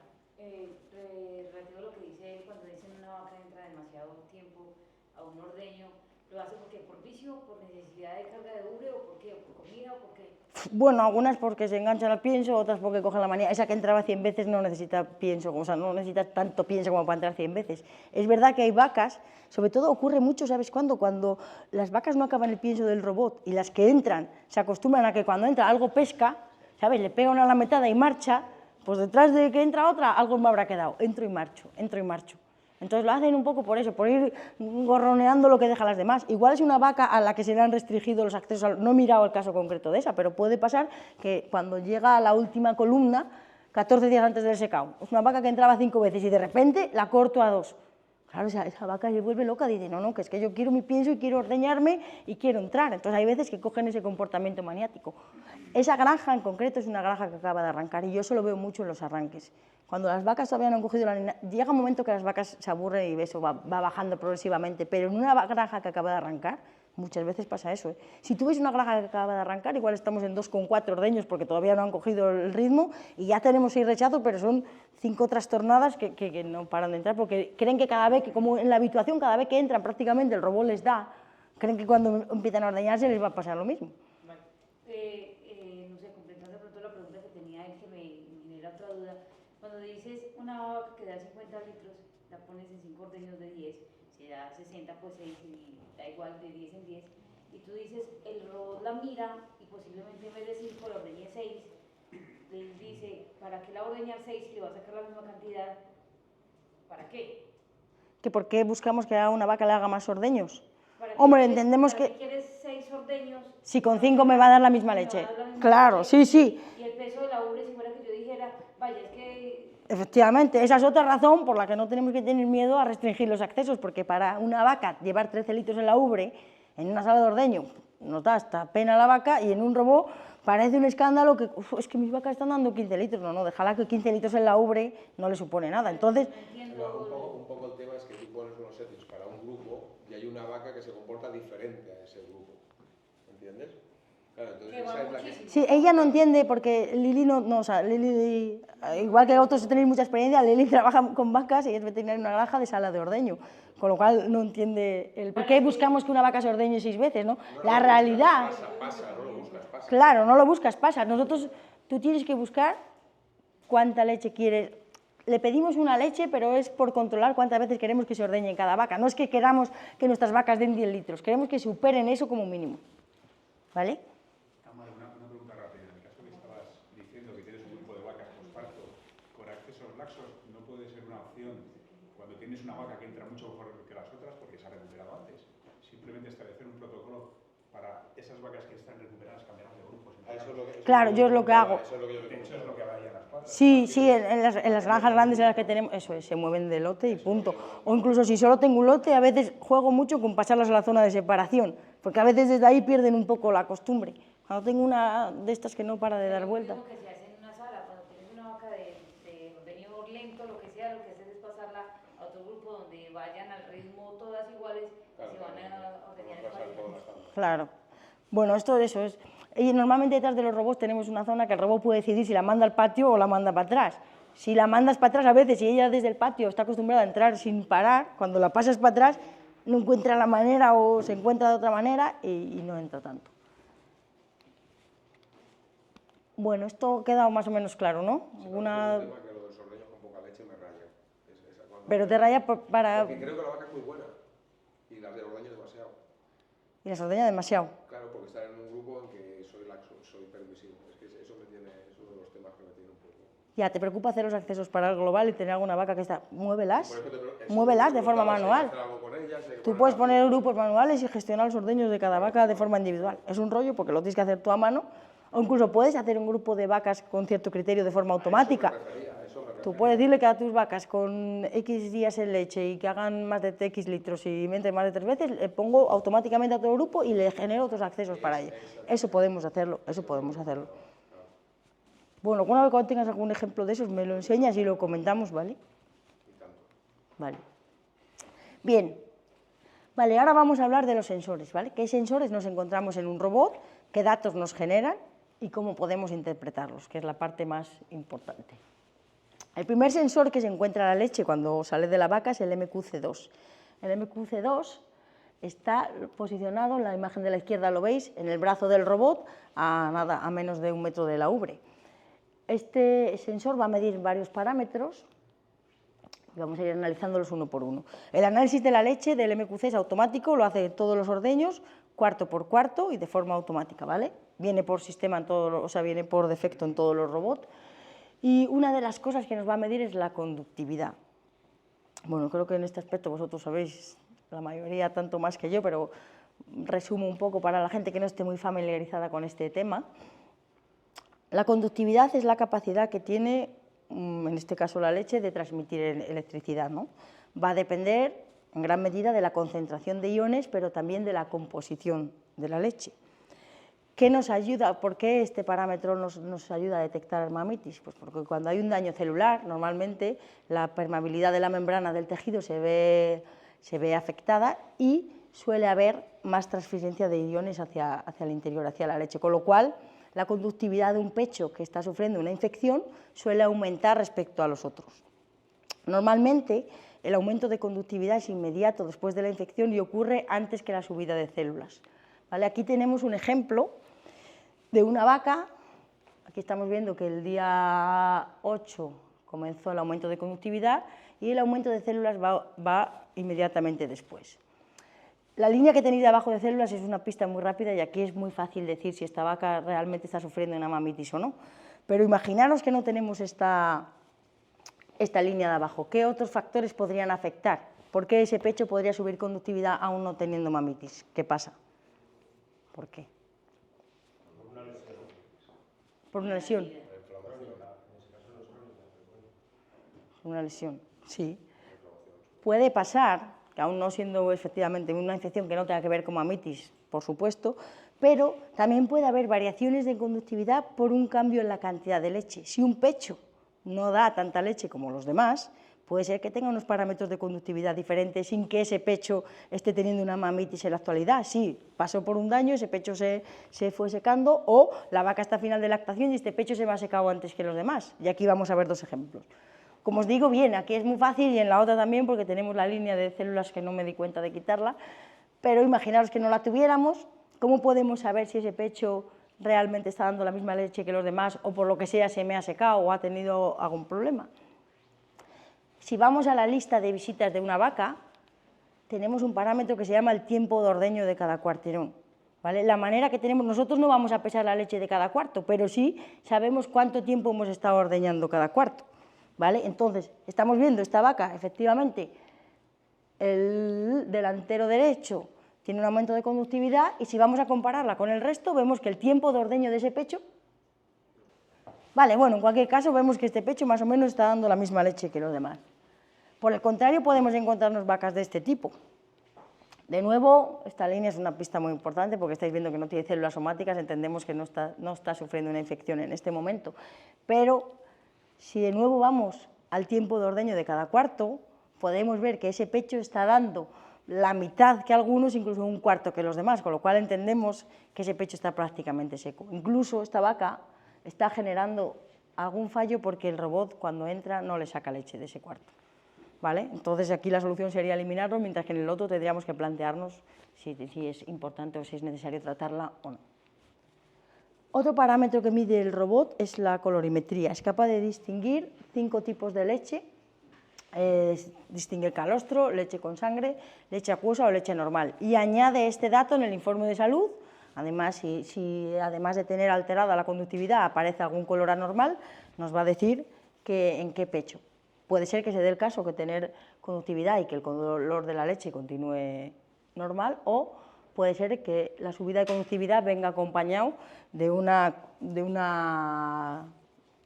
a lo que dice él, cuando dicen una vaca entra demasiado tiempo a un ordeño, ¿lo hace porque por vicio, por necesidad de carga de ubre o por qué? ¿O por comida o por qué? Bueno, algunas porque se enganchan al pienso, otras porque cogen la manía. Esa que entraba 100 veces no necesita pienso, o sea, no necesita tanto pienso como para entrar 100 veces. Es verdad que hay vacas, sobre todo ocurre mucho, ¿sabes cuándo? Cuando las vacas no acaban el pienso del robot y las que entran se acostumbran a que cuando entra algo pesca, ¿sabes? Le pega una lametada y marcha, pues detrás de que entra otra, algo me habrá quedado. Entro y marcho, entro y marcho. Entonces lo hacen un poco por eso, por ir gorroneando lo que dejan las demás. Igual es una vaca a la que se le han restringido los accesos, no he mirado el caso concreto de esa, pero puede pasar que cuando llega a la última columna, 14 días antes del secao, es una vaca que entraba 5 veces y de repente la corto a 2. Claro, esa vaca se vuelve loca, dice, no, que es que yo quiero mi pienso y quiero ordeñarme y quiero entrar. Entonces hay veces que cogen ese comportamiento maniático. Esa granja en concreto es una granja que acaba de arrancar y yo eso lo veo mucho en los arranques. Cuando las vacas todavía no han cogido la línea, llega un momento que las vacas se aburren y eso va bajando progresivamente, pero en una granja que acaba de arrancar, muchas veces pasa eso, ¿eh? Si tú ves una granja que acaba de arrancar, igual estamos en 2,4 ordeños porque todavía no han cogido el ritmo y ya tenemos 6 rechazos, pero son 5 trastornadas que no paran de entrar porque creen que cada vez, como en la habituación, cada vez que entran prácticamente el robot les da, creen que cuando empiezan a ordeñarse les va a pasar lo mismo. Vale. No sé, completando de pronto la pregunta que tenía él que me genera otra duda. Cuando dices una vaca que da 50 litros, la pones en 5 ordeños de 10, si da 60 pues 6 y da igual de 10 en 10, y tú dices, el robot la mira y posiblemente en vez de 5 la ordeñe 6, les dice, ¿para qué la va a ordeñar 6 si le va a sacar la misma cantidad? ¿Para qué? ¿Que por qué buscamos que a una vaca le haga más ordeños? ¿Para qué Hombre, quieres- entendemos para qué que quieres 6 ordeños? si con 5 me va a dar la misma Me va a leche. dar la misma Claro, leche, sí, sí. Y el peso de la ubre, si fuera que yo dijera, vaya, es que Efectivamente, esa es otra razón por la que no tenemos que tener miedo a restringir los accesos, porque para una vaca llevar 13 litros en la ubre, en una sala de ordeño, nos da hasta pena la vaca, y en un robot parece un escándalo que, es que mis vacas están dando 15 litros, no, déjala que 15 litros en la ubre no le supone nada. Entonces, no entiendo. No, un poco el tema es que tú pones unos settings para un grupo y hay una vaca que se comporta diferente a ese grupo, ¿entiendes? Claro, entonces Que va esa es la que... muchísimo. sí, ella no entiende porque Lili no, o sea, Lili, igual que vosotros tenéis mucha experiencia, Lili trabaja con vacas y es veterinaria en una granja de sala de ordeño, con lo cual no entiende el por qué buscamos que una vaca se ordeñe 6 veces, ¿no? La realidad, Pasa, no lo buscas, pasa. claro, no lo buscas, pasa. Nosotros, tú tienes que buscar cuánta leche quieres. Le pedimos una leche, pero es por controlar cuántas veces queremos que se ordeñe cada vaca. No es que queramos que nuestras vacas den 10 litros, queremos que superen eso como mínimo, ¿vale? Una pregunta rápida. En el caso que estabas diciendo que tienes un grupo de vacas posparto con accesos laxos, ¿no puede ser una opción cuando tienes una vaca que entra mucho mejor que las otras porque se ha recuperado antes? Simplemente establecer un protocolo para esas vacas que están recuperadas, cambiarlas de grupos. Claro, yo es lo que hago. De hecho, es lo que vaya en las patas. Sí, sí, en las granjas grandes en las que tenemos, eso es, se mueven de lote y punto. O incluso si solo tengo un lote, a veces juego mucho con pasarlas a la zona de separación, porque a veces desde ahí pierden un poco la costumbre. Cuando tengo una de estas que no para de dar vueltas. Lo que se hace en una sala, cuando tienes una vaca de ordeño lento, lo que sea, lo que haces es pasarla a otro grupo donde vayan al ritmo todas iguales y se van a ordeñar en parejas. Claro. Bueno, esto de eso es. Y normalmente detrás de los robots tenemos una zona que el robot puede decidir si la manda al patio o la manda para atrás. Si la mandas para atrás, a veces, si ella desde el patio está acostumbrada a entrar sin parar, cuando la pasas para atrás no encuentra la manera o se encuentra de otra manera y no entra tanto. Bueno, esto ha quedado más o menos claro, ¿no? Una... El tema que lo de los ordeños con poca leche me raya. Pero te raya para... Porque creo que la vaca es muy buena y las de ordeño demasiado. Y las ordeña demasiado. Claro, porque estar en un grupo en que soy laxo, soy permisivo. Es que eso me tiene, es uno de los temas que me tiene un poco. Ya, ¿te preocupa hacer los accesos para el global y tener alguna vaca que está? Muévelas, Por eso muévelas de forma manual. Tú puedes poner grupos manuales y gestionar los ordeños de cada vaca de forma individual. Es un rollo porque lo tienes que hacer tú a mano, o incluso puedes hacer un grupo de vacas con cierto criterio de forma automática. Tú puedes decirle que a tus vacas con X días en leche y que hagan más de X litros y entren más de 3 veces, le pongo automáticamente a todo el grupo y le genero otros accesos para ello. Eso podemos hacerlo, eso podemos hacerlo. Bueno, una vez cuando tengas algún ejemplo de esos me lo enseñas y lo comentamos, ¿vale? Vale. Bien. Vale, ahora vamos a hablar de los sensores, ¿vale? ¿Qué sensores nos encontramos en un robot? ¿Qué datos nos generan? Y cómo podemos interpretarlos, que es la parte más importante. El primer sensor que se encuentra en la leche cuando sale de la vaca es el MQC2. El MQC2 está posicionado, en la imagen de la izquierda lo veis, en el brazo del robot, a menos de 1 metro de la ubre. Este sensor va a medir varios parámetros y vamos a ir analizándolos uno por uno. El análisis de la leche del MQC es automático, lo hace todos los ordeños, cuarto por cuarto y de forma automática, ¿vale? Viene por sistema en todo, o sea, viene por defecto en todos los robots. Y una de las cosas que nos va a medir es la conductividad. Bueno, creo que en este aspecto vosotros sabéis, la mayoría tanto más que yo, pero resumo un poco para la gente que no esté muy familiarizada con este tema. La conductividad es la capacidad que tiene, en este caso la leche, de transmitir electricidad, ¿no? Va a depender en gran medida de la concentración de iones, pero también de la composición de la leche. ¿Qué nos ayuda? ¿Por qué este parámetro nos ayuda a detectar mamitis? Pues porque cuando hay un daño celular, normalmente la permeabilidad de la membrana del tejido se ve afectada y suele haber más transferencia de iones hacia el interior, hacia la leche, con lo cual la conductividad de un pecho que está sufriendo una infección suele aumentar respecto a los otros. Normalmente el aumento de conductividad es inmediato después de la infección y ocurre antes que la subida de células. ¿Vale? Aquí tenemos un ejemplo de una vaca. Aquí estamos viendo que el día 8 comenzó el aumento de conductividad y el aumento de células va inmediatamente después. La línea que tenéis de abajo de células es una pista muy rápida y aquí es muy fácil decir si esta vaca realmente está sufriendo una mamitis o no. Pero imaginaros que no tenemos esta línea de abajo. ¿Qué otros factores podrían afectar? ¿Por qué ese pecho podría subir conductividad aún no teniendo mamitis? ¿Qué pasa? ¿Por qué? Por una lesión. Una lesión, sí. Puede pasar, que aún no siendo efectivamente una infección que no tenga que ver con mamitis, por supuesto, pero también puede haber variaciones de conductividad por un cambio en la cantidad de leche. Si un pecho no da tanta leche como los demás, puede ser que tenga unos parámetros de conductividad diferentes sin que ese pecho esté teniendo una mamitis en la actualidad. Sí, pasó por un daño, ese pecho se fue secando, o la vaca está a final de lactación y este pecho se va secado antes que los demás. Y aquí vamos a ver dos ejemplos. Como os digo, bien, aquí es muy fácil y en la otra también porque tenemos la línea de células que no me di cuenta de quitarla, pero imaginaros que no la tuviéramos, ¿cómo podemos saber si ese pecho realmente está dando la misma leche que los demás o por lo que sea se me ha secado o ha tenido algún problema? Si vamos a la lista de visitas de una vaca, tenemos un parámetro que se llama el tiempo de ordeño de cada cuarterón. ¿Vale? La manera que tenemos, nosotros no vamos a pesar la leche de cada cuarto, pero sí sabemos cuánto tiempo hemos estado ordeñando cada cuarto. ¿Vale? Entonces, estamos viendo esta vaca, efectivamente, el delantero derecho tiene un aumento de conductividad y si vamos a compararla con el resto, vemos que el tiempo de ordeño de ese pecho... Vale, bueno, en cualquier caso vemos que este pecho más o menos está dando la misma leche que los demás. Por el contrario, podemos encontrarnos vacas de este tipo. De nuevo, esta línea es una pista muy importante porque estáis viendo que no tiene células somáticas, entendemos que no está sufriendo una infección en este momento, pero... Si de nuevo vamos al tiempo de ordeño de cada cuarto, podemos ver que ese pecho está dando la mitad que algunos, incluso un cuarto que los demás, con lo cual entendemos que ese pecho está prácticamente seco. Incluso esta vaca está generando algún fallo porque el robot cuando entra no le saca leche de ese cuarto. ¿Vale? Entonces aquí la solución sería eliminarlo, mientras que en el otro tendríamos que plantearnos si es importante o si es necesario tratarla o no. Otro parámetro que mide el robot es la colorimetría. Es capaz de distinguir 5 tipos de leche, distingue calostro, leche con sangre, leche acuosa o leche normal. Y añade este dato en el informe de salud. Además, si además de tener alterada la conductividad aparece algún color anormal, nos va a decir en qué pecho. Puede ser que se dé el caso que tener conductividad y que el color de la leche continúe normal, o puede ser que la subida de conductividad venga acompañado de una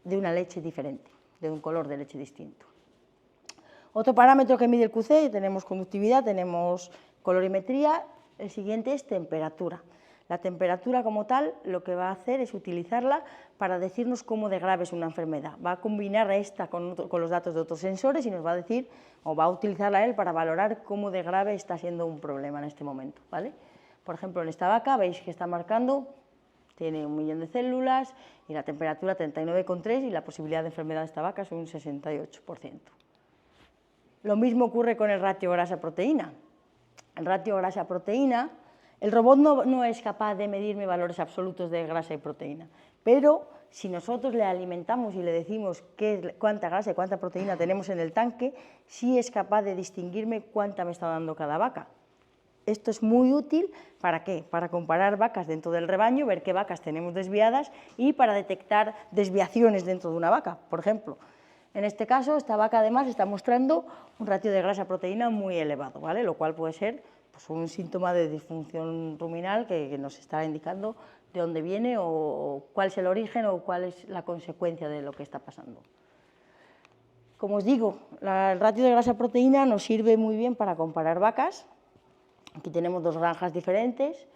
leche diferente, de un color de leche distinto. Otro parámetro que mide el QC, tenemos conductividad, tenemos colorimetría, el siguiente es temperatura. La temperatura como tal lo que va a hacer es utilizarla para decirnos cómo de grave es una enfermedad. Va a combinar esta con los datos de otros sensores y nos va a decir, o va a utilizarla él para valorar cómo de grave está siendo un problema en este momento, ¿vale? Por ejemplo, en esta vaca veis que está marcando, tiene 1 millón de células y la temperatura 39,3 y la posibilidad de enfermedad de esta vaca es un 68%. Lo mismo ocurre con el ratio grasa-proteína. El ratio grasa-proteína, el robot no es capaz de medirme valores absolutos de grasa y proteína, pero si nosotros le alimentamos y le decimos cuánta grasa y cuánta proteína tenemos en el tanque, sí es capaz de distinguirme cuánta me está dando cada vaca. Esto es muy útil, ¿para qué? Para comparar vacas dentro del rebaño, ver qué vacas tenemos desviadas y para detectar desviaciones dentro de una vaca. Por ejemplo, en este caso, esta vaca además está mostrando un ratio de grasa-proteína muy elevado, ¿vale? Lo cual puede ser pues, un síntoma de disfunción ruminal que nos está indicando de dónde viene o cuál es el origen o cuál es la consecuencia de lo que está pasando. Como os digo, el ratio de grasa-proteína nos sirve muy bien para comparar vacas. Aquí tenemos 2 granjas diferentes,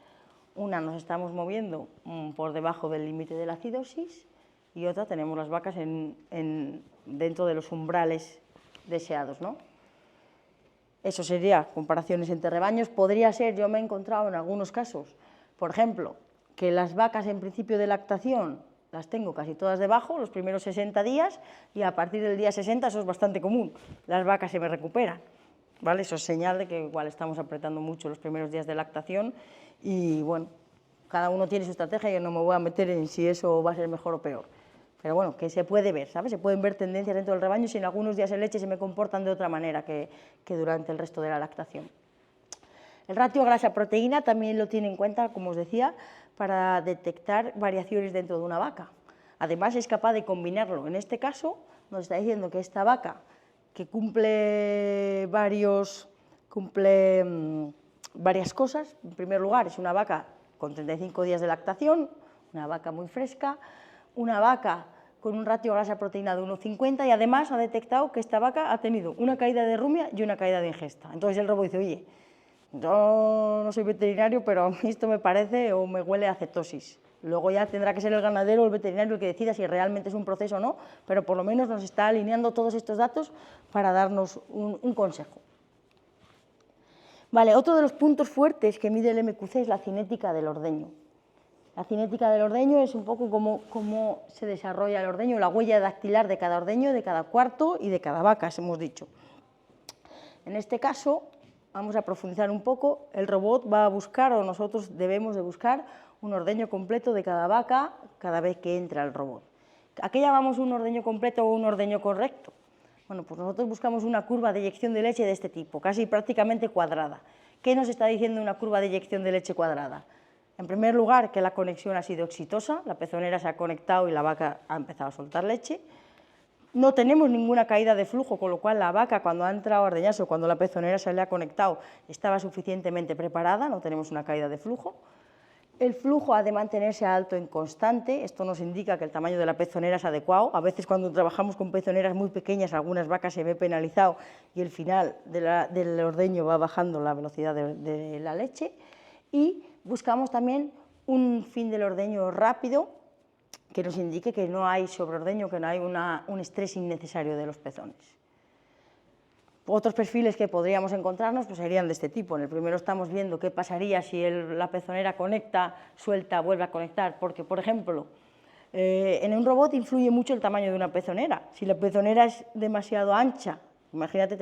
una nos estamos moviendo por debajo del límite de la acidosis y otra tenemos las vacas dentro de los umbrales deseados, ¿no? Eso sería comparaciones entre rebaños. Podría ser, yo me he encontrado en algunos casos, por ejemplo, que las vacas en principio de lactación las tengo casi todas debajo, los primeros 60 días, y a partir del día 60, eso es bastante común, las vacas se me recuperan. ¿Vale? Eso es señal de que igual estamos apretando mucho los primeros días de lactación y bueno, cada uno tiene su estrategia y yo no me voy a meter en si eso va a ser mejor o peor. pero bueno, que se puede ver, ¿sabes? Se pueden ver tendencias dentro del rebaño si en algunos días en leche se me comportan de otra manera que durante el resto de la lactación. El ratio grasa-proteína también lo tiene en cuenta, como os decía, para detectar variaciones dentro de una vaca. Además, es capaz de combinarlo. En este caso, nos está diciendo que esta vaca, que cumple varias cosas, en primer lugar, es una vaca con 35 días de lactación, una vaca muy fresca, una vaca con un ratio grasa-proteína de 1,50 y además ha detectado que esta vaca ha tenido una caída de rumia y una caída de ingesta. Entonces el robot dice, oye, yo no soy veterinario, pero a mí esto me parece o me huele a cetosis. Luego ya tendrá que ser el ganadero o el veterinario el que decida si realmente es un proceso o no, pero por lo menos nos está alineando todos estos datos para darnos un consejo. Vale, otro de los puntos fuertes que mide el MQC es la cinética del ordeño. La cinética del ordeño es un poco cómo se desarrolla el ordeño, la huella dactilar de cada ordeño, de cada cuarto y de cada vaca, hemos dicho. En este caso, vamos a profundizar un poco, el robot va a buscar, o nosotros debemos de buscar, un ordeño completo de cada vaca cada vez que entra el robot. ¿A qué llamamos un ordeño completo o un ordeño correcto? Bueno, pues nosotros buscamos una curva de eyección de leche de este tipo, casi prácticamente cuadrada. ¿Qué nos está diciendo una curva de eyección de leche cuadrada? En primer lugar, que la conexión ha sido exitosa, la pezonera se ha conectado y la vaca ha empezado a soltar leche. No tenemos ninguna caída de flujo, con lo cual la vaca cuando ha entrado a ordeñarse o cuando la pezonera se le ha conectado estaba suficientemente preparada, no tenemos una caída de flujo. El flujo ha de mantenerse alto en constante, esto nos indica que el tamaño de la pezonera es adecuado. A veces cuando trabajamos con pezoneras muy pequeñas, algunas vacas se ve penalizado y el final del ordeño va bajando la velocidad de la leche. Y buscamos también un fin del ordeño rápido, que nos indique que no hay sobreordeño, que no hay un estrés innecesario de los pezones. Otros perfiles que podríamos encontrarnos pues serían de este tipo. En el primero estamos viendo qué pasaría si la pezonera conecta, suelta, vuelve a conectar, porque, por ejemplo, en un robot influye mucho el tamaño de una pezonera. Si la pezonera es demasiado ancha, imagínate,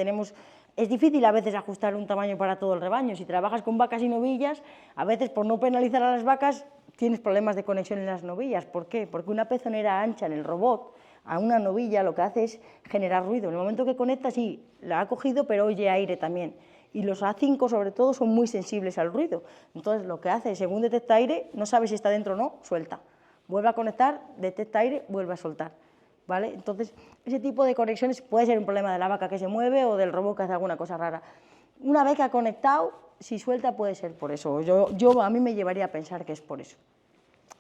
es difícil a veces ajustar un tamaño para todo el rebaño. Si trabajas con vacas y novillas, a veces por no penalizar a las vacas tienes problemas de conexión en las novillas. ¿Por qué? Porque una pezonera ancha en el robot, a una novilla lo que hace es generar ruido. En el momento que conecta, sí, la ha cogido, pero oye aire también. Y los A5 sobre todo son muy sensibles al ruido. Entonces lo que hace, según detecta aire, no sabe si está dentro o no, suelta. Vuelve a conectar, detecta aire, vuelve a soltar. ¿Vale? Entonces, ese tipo de conexiones puede ser un problema de la vaca que se mueve o del robot que hace alguna cosa rara. Una vez que ha conectado, si suelta puede ser por eso. A mí me llevaría a pensar que es por eso.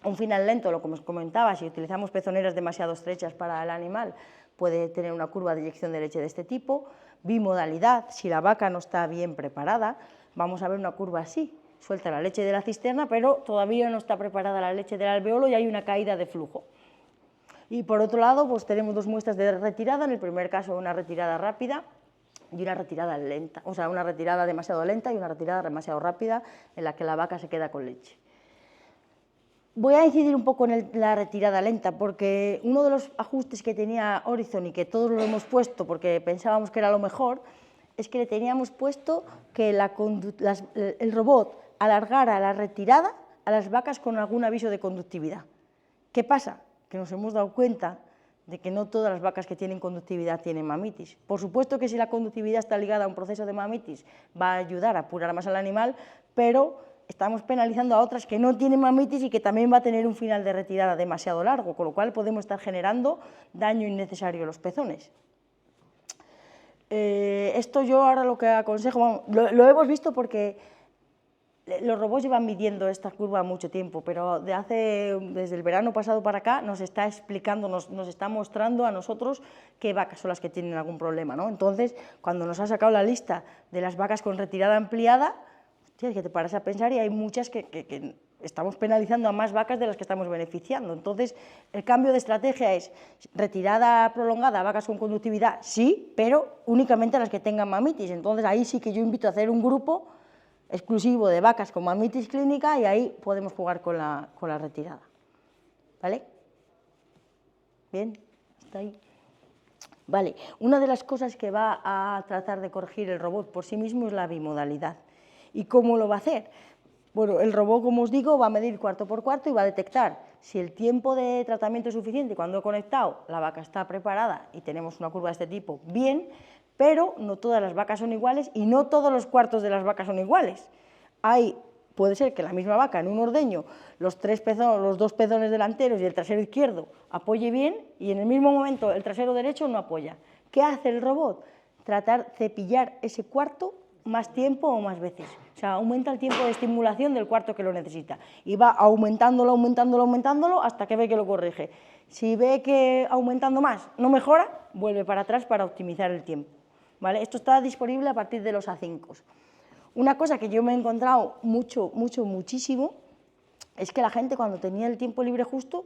Un final lento, lo que os comentaba, si utilizamos pezoneras demasiado estrechas para el animal, puede tener una curva de eyección de leche de este tipo. Bimodalidad, si la vaca no está bien preparada, vamos a ver una curva así. Suelta la leche de la cisterna, pero todavía no está preparada la leche del alveolo y hay una caída de flujo. Y por otro lado, pues tenemos dos muestras de retirada, en el primer caso una retirada rápida y una retirada lenta, o sea, una retirada demasiado lenta y una retirada demasiado rápida en la que la vaca se queda con leche. Voy a incidir un poco en la retirada lenta, porque uno de los ajustes que tenía Horizon y que todos lo hemos puesto porque pensábamos que era lo mejor, es que le teníamos puesto que el robot alargara la retirada a las vacas con algún aviso de conductividad. ¿Qué pasa? Que nos hemos dado cuenta de que no todas las vacas que tienen conductividad tienen mamitis. Por supuesto que si la conductividad está ligada a un proceso de mamitis va a ayudar a apurar más al animal, pero estamos penalizando a otras que no tienen mamitis y que también va a tener un final de retirada demasiado largo, con lo cual podemos estar generando daño innecesario a los pezones. Esto yo ahora lo que aconsejo, lo hemos visto porque los robots llevan midiendo esta curva mucho tiempo, pero desde el verano pasado para acá nos está explicando, nos está mostrando a nosotros qué vacas son las que tienen algún problema, ¿no? Entonces, cuando nos ha sacado la lista de las vacas con retirada ampliada, es que te paras a pensar y hay muchas que estamos penalizando a más vacas de las que estamos beneficiando. Entonces, el cambio de estrategia es retirada prolongada a vacas con conductividad, sí, pero únicamente a las que tengan mamitis. Entonces, ahí sí que yo invito a hacer un grupo exclusivo de vacas con mamitis clínica y ahí podemos jugar con la retirada. ¿Vale? ¿Bien? ¿Hasta ahí? Vale. Una de las cosas que va a tratar de corregir el robot por sí mismo es la bimodalidad. ¿Y cómo lo va a hacer? Bueno, el robot, como os digo, va a medir cuarto por cuarto y va a detectar si el tiempo de tratamiento es suficiente, cuando he conectado, la vaca está preparada y tenemos una curva de este tipo, bien, pero no todas las vacas son iguales y no todos los cuartos de las vacas son iguales. Puede ser que la misma vaca en un ordeño, los dos pezones delanteros y el trasero izquierdo apoye bien y en el mismo momento el trasero derecho no apoya. ¿Qué hace el robot? Tratar de cepillar ese cuarto más tiempo o más veces. O sea, aumenta el tiempo de estimulación del cuarto que lo necesita y va aumentándolo hasta que ve que lo corrige. Si ve que aumentando más no mejora, vuelve para atrás para optimizar el tiempo, ¿vale? Esto está disponible a partir de los A5. Una cosa que yo me he encontrado muchísimo es que la gente cuando tenía el tiempo libre justo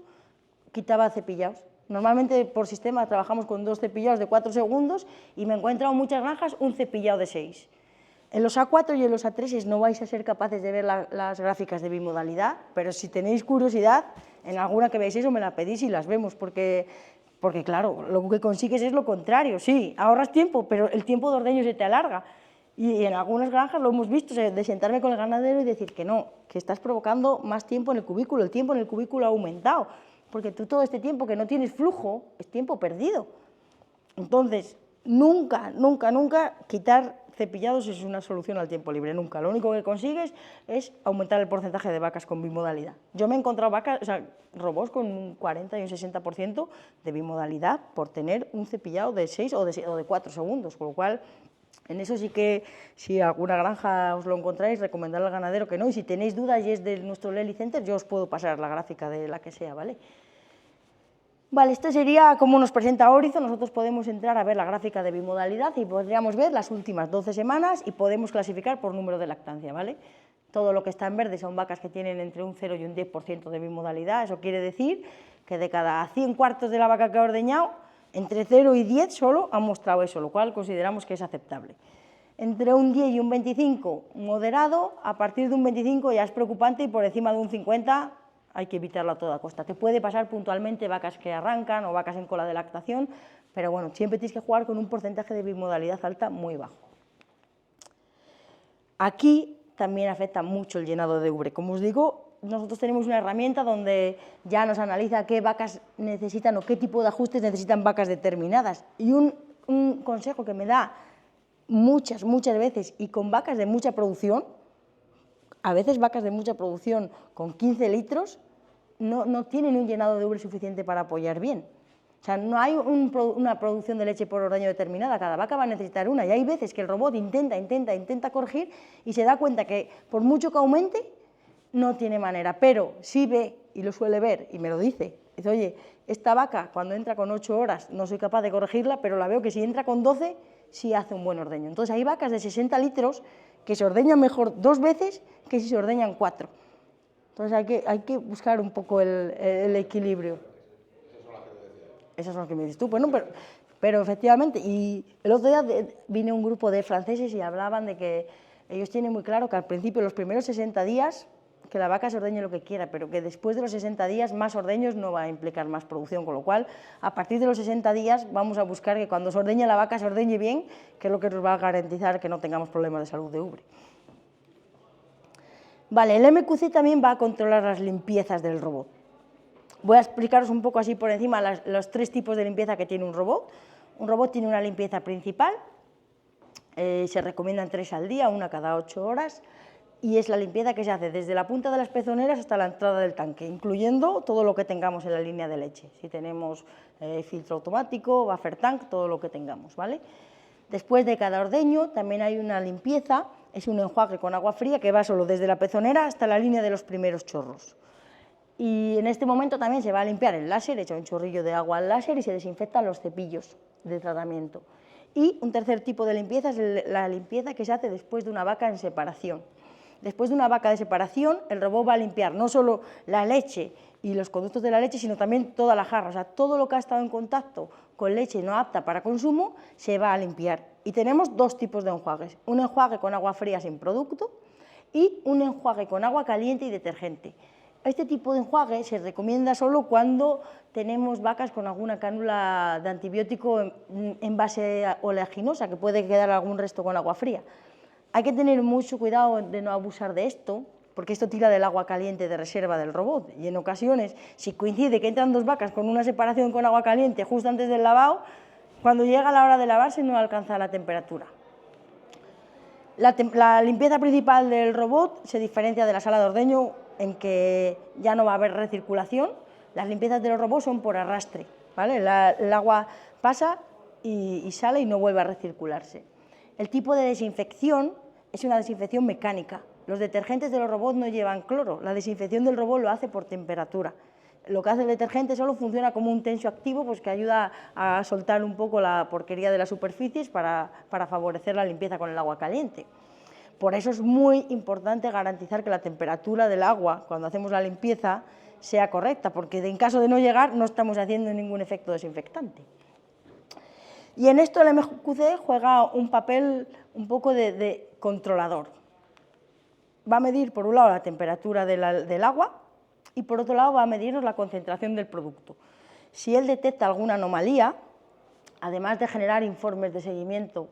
quitaba cepillados. Normalmente por sistema trabajamos con 2 cepillados de 4 segundos y me he encontrado en muchas granjas un cepillado de 6. En los A4 y en los A3 no vais a ser capaces de ver las gráficas de bimodalidad, pero si tenéis curiosidad, en alguna que veáis eso me la pedís y las vemos, porque claro, lo que consigues es lo contrario. Sí, ahorras tiempo, pero el tiempo de ordeño se te alarga. Y en algunas granjas lo hemos visto, de sentarme con el ganadero y decir que no, que estás provocando más tiempo en el cubículo, el tiempo en el cubículo ha aumentado, porque tú todo este tiempo que no tienes flujo es tiempo perdido. Entonces, nunca quitar cepillados es una solución al tiempo libre, nunca. Lo único que consigues es aumentar el porcentaje de vacas con bimodalidad. Yo me he encontrado robots con un 40 y un 60% de bimodalidad por tener un cepillado de 6 o de 4 segundos, con lo cual en eso sí que, si alguna granja os lo encontráis, recomendarle al ganadero que no, y si tenéis dudas y es de nuestro Lely Center, yo os puedo pasar la gráfica de la que sea, ¿vale? Vale, esto sería cómo nos presenta Horizon. Nosotros podemos entrar a ver la gráfica de bimodalidad y podríamos ver las últimas 12 semanas y podemos clasificar por número de lactancia, ¿vale? Todo lo que está en verde son vacas que tienen entre un 0 y un 10% de bimodalidad, eso quiere decir que de cada 100 cuartos de la vaca que ha ordeñado, entre 0 y 10 solo han mostrado eso, lo cual consideramos que es aceptable. Entre un 10 y un 25, moderado, a partir de un 25 ya es preocupante y por encima de un 50 hay que evitarlo a toda costa. Te puede pasar puntualmente vacas que arrancan o vacas en cola de lactación, pero bueno, siempre tienes que jugar con un porcentaje de bimodalidad alta muy bajo. Aquí también afecta mucho el llenado de ubre. Como os digo, nosotros tenemos una herramienta donde ya nos analiza qué vacas necesitan o qué tipo de ajustes necesitan vacas determinadas. Y un consejo que me da muchas veces y con vacas de mucha producción, a veces vacas de mucha producción con 15 litros no tienen un llenado de ubre suficiente para apoyar bien. O sea, no hay una producción de leche por ordeño determinada, cada vaca va a necesitar una. Y hay veces que el robot intenta corregir y se da cuenta que por mucho que aumente, no tiene manera, pero sí ve, y lo suele ver, y me lo dice, oye, esta vaca cuando entra con 8 horas no soy capaz de corregirla, pero la veo que si entra con 12 sí hace un buen ordeño. Entonces hay vacas de 60 litros que se ordeñan mejor 2 veces que si se ordeñan 4. Entonces hay que buscar un poco el equilibrio. Esas son las que me dices tú. Bueno, pero efectivamente, y el otro día vine un grupo de franceses y hablaban de que ellos tienen muy claro que al principio, los primeros 60 días, que la vaca se ordeñe lo que quiera, pero que después de los 60 días más ordeños no va a implicar más producción, con lo cual a partir de los 60 días vamos a buscar que cuando se ordeñe la vaca se ordeñe bien, que es lo que nos va a garantizar que no tengamos problemas de salud de ubre. Vale, el MQC también va a controlar las limpiezas del robot. Voy a explicaros un poco así por encima los 3 tipos de limpieza que tiene un robot. Un robot tiene una limpieza principal, se recomiendan 3 al día, una cada 8 horas, y es la limpieza que se hace desde la punta de las pezoneras hasta la entrada del tanque, incluyendo todo lo que tengamos en la línea de leche. Si tenemos filtro automático, buffer tank, todo lo que tengamos, ¿vale? Después de cada ordeño también hay una limpieza, es un enjuague con agua fría que va solo desde la pezonera hasta la línea de los primeros chorros. Y en este momento también se va a limpiar el láser, echa un chorrillo de agua al láser y se desinfectan los cepillos de tratamiento. Y un tercer tipo de limpieza es la limpieza que se hace después de una vaca en separación. Después de una vaca de separación, el robot va a limpiar no solo la leche y los conductos de la leche, sino también toda la jarra. O sea, todo lo que ha estado en contacto con leche no apta para consumo se va a limpiar. Y tenemos 2 tipos de enjuagues. Un enjuague con agua fría sin producto y un enjuague con agua caliente y detergente. Este tipo de enjuague se recomienda solo cuando tenemos vacas con alguna cánula de antibiótico en base oleaginosa, que puede quedar algún resto con agua fría. Hay que tener mucho cuidado de no abusar de esto, porque esto tira del agua caliente de reserva del robot, y en ocasiones, si coincide que entran dos vacas con una separación con agua caliente justo antes del lavado, cuando llega la hora de lavarse no alcanza la temperatura. La limpieza principal del robot se diferencia de la sala de ordeño en que ya no va a haber recirculación. Las limpiezas de los robots son por arrastre, ¿vale? El agua pasa y sale y no vuelve a recircularse. El tipo de desinfección es una desinfección mecánica. Los detergentes de los robots no llevan cloro, la desinfección del robot lo hace por temperatura. Lo que hace el detergente solo funciona como un tensioactivo, pues que ayuda a soltar un poco la porquería de las superficies para favorecer la limpieza con el agua caliente. Por eso es muy importante garantizar que la temperatura del agua, cuando hacemos la limpieza, sea correcta, porque en caso de no llegar no estamos haciendo ningún efecto desinfectante. Y en esto el MQC juega un papel un poco de controlador. Va a medir, por un lado, la temperatura del agua y, por otro lado, va a medirnos la concentración del producto. Si él detecta alguna anomalía, además de generar informes de seguimiento,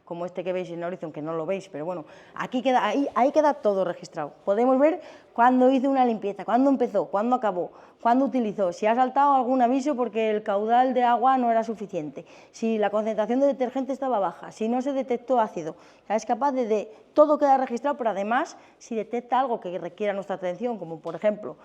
como este que veis en Horizon, que no lo veis, pero bueno, aquí queda, ahí queda todo registrado. Podemos ver cuándo hizo una limpieza, cuándo empezó, cuándo acabó, cuándo utilizó, si ha saltado algún aviso porque el caudal de agua no era suficiente, si la concentración de detergente estaba baja, si no se detectó ácido. O sea, es capaz de todo queda registrado, pero además, si detecta algo que requiera nuestra atención, como por ejemplo,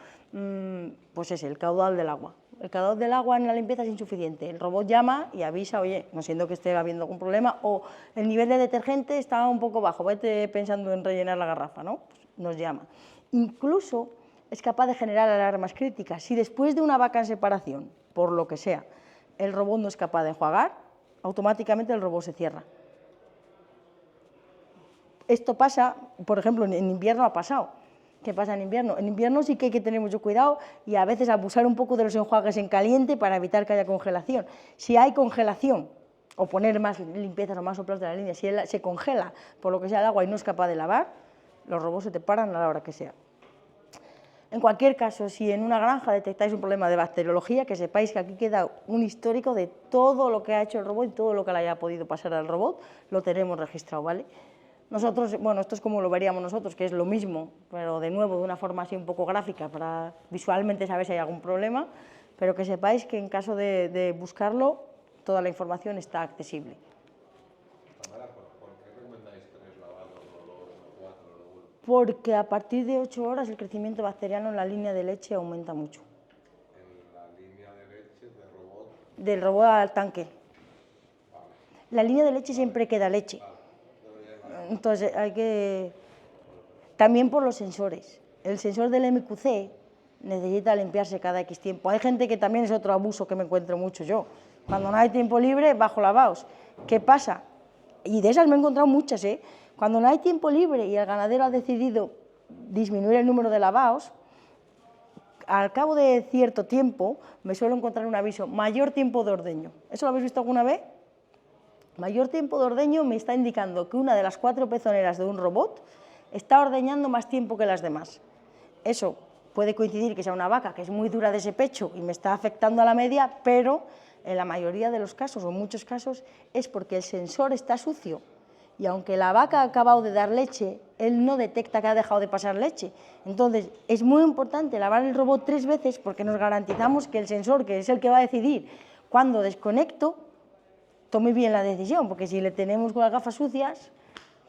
pues el caudal del agua. El caudal del agua en la limpieza es insuficiente. El robot llama y avisa, oye, no siento que esté habiendo algún problema, o el nivel de detergente está un poco bajo, vete pensando en rellenar la garrafa, ¿no? Pues nos llama. Incluso es capaz de generar alarmas críticas. Si después de una vaca en separación, por lo que sea, el robot no es capaz de enjuagar, automáticamente el robot se cierra. Esto pasa, por ejemplo, en invierno ha pasado. ¿Qué pasa en invierno? En invierno sí que hay que tener mucho cuidado y a veces abusar un poco de los enjuagues en caliente para evitar que haya congelación. Si hay congelación, o poner más limpiezas o más soplados de la línea, si se congela por lo que sea el agua y no es capaz de lavar, los robots se te paran a la hora que sea. En cualquier caso, si en una granja detectáis un problema de bacteriología, que sepáis que aquí queda un histórico de todo lo que ha hecho el robot y todo lo que le haya podido pasar al robot, lo tenemos registrado, ¿vale? Nosotros, bueno, esto es como lo veríamos nosotros, que es lo mismo, pero de nuevo de una forma así un poco gráfica para visualmente saber si hay algún problema, pero que sepáis que en caso de buscarlo, toda la información está accesible. Tamara, ¿por qué recomendáis 3 lavados, no 2, no 4, no 1? Porque a partir de 8 horas el crecimiento bacteriano en la línea de leche aumenta mucho. En la línea de leche de robot. Del robot al tanque. Vale. La línea de leche siempre queda leche. Entonces hay que... También por los sensores. El sensor del MQC necesita limpiarse cada X tiempo. Hay gente que también es otro abuso que me encuentro mucho yo. Cuando no hay tiempo libre, bajo lavados. ¿Qué pasa? Y de esas me he encontrado muchas, ¿eh? Cuando no hay tiempo libre y el ganadero ha decidido disminuir el número de lavados, al cabo de cierto tiempo me suelo encontrar un aviso, mayor tiempo de ordeño. ¿Eso lo habéis visto alguna vez? Mayor tiempo de ordeño me está indicando que una de las 4 pezoneras de un robot está ordeñando más tiempo que las demás. Eso puede coincidir que sea una vaca que es muy dura de ese pecho y me está afectando a la media, pero en la mayoría de los casos, o en muchos casos, es porque el sensor está sucio y aunque la vaca ha acabado de dar leche, él no detecta que ha dejado de pasar leche. Entonces, es muy importante lavar el robot 3 veces porque nos garantizamos que el sensor, que es el que va a decidir cuándo desconecto, tome bien la decisión, porque si le tenemos con las gafas sucias,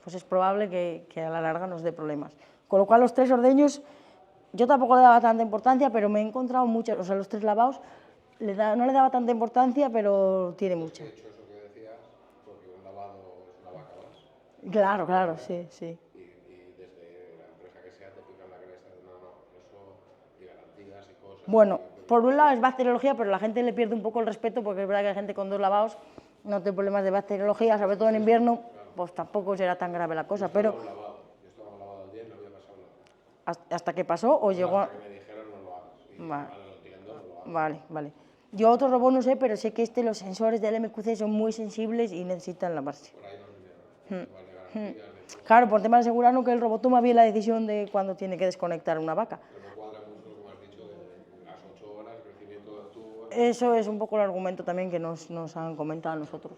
pues es probable que a la larga nos dé problemas. Con lo cual, los 3 ordeños, yo tampoco le daba tanta importancia, pero me he encontrado muchas, o sea, los 3 lavados, no le daba tanta importancia, pero tiene mucha. De hecho, eso que decías, porque un lavado es una vaca más. Claro, claro, sí, sí. Y desde la empresa que sea te pican la cabeza de no, eso, y garantías y cosas. Bueno, por un lado es bacteriología, pero la gente le pierde un poco el respeto, porque es verdad que hay gente con 2 lavados no tiene problemas de bacteriología, sobre todo en invierno, pues tampoco será tan grave la cosa, pero... Yo estaba lavado al día y no había pasado nada. ¿Hasta que pasó o llegó a...? Hasta que me dijeron no lo hagas. Y Vale. lo entiendo, no lo hagas. Vale, vale. Yo otro robot no sé, pero sé que los sensores del MQC son muy sensibles y necesitan lavarse. Por ahí nos vinieron. Igual de garantías, de todo. Claro, por tema de asegurarnos que el robot toma bien la decisión de cuándo tiene que desconectar una vaca. Pero no cuadra mucho, como has dicho, de las 8 horas, crecimiento de tubo. Eso es un poco el argumento también que nos han comentado a nosotros.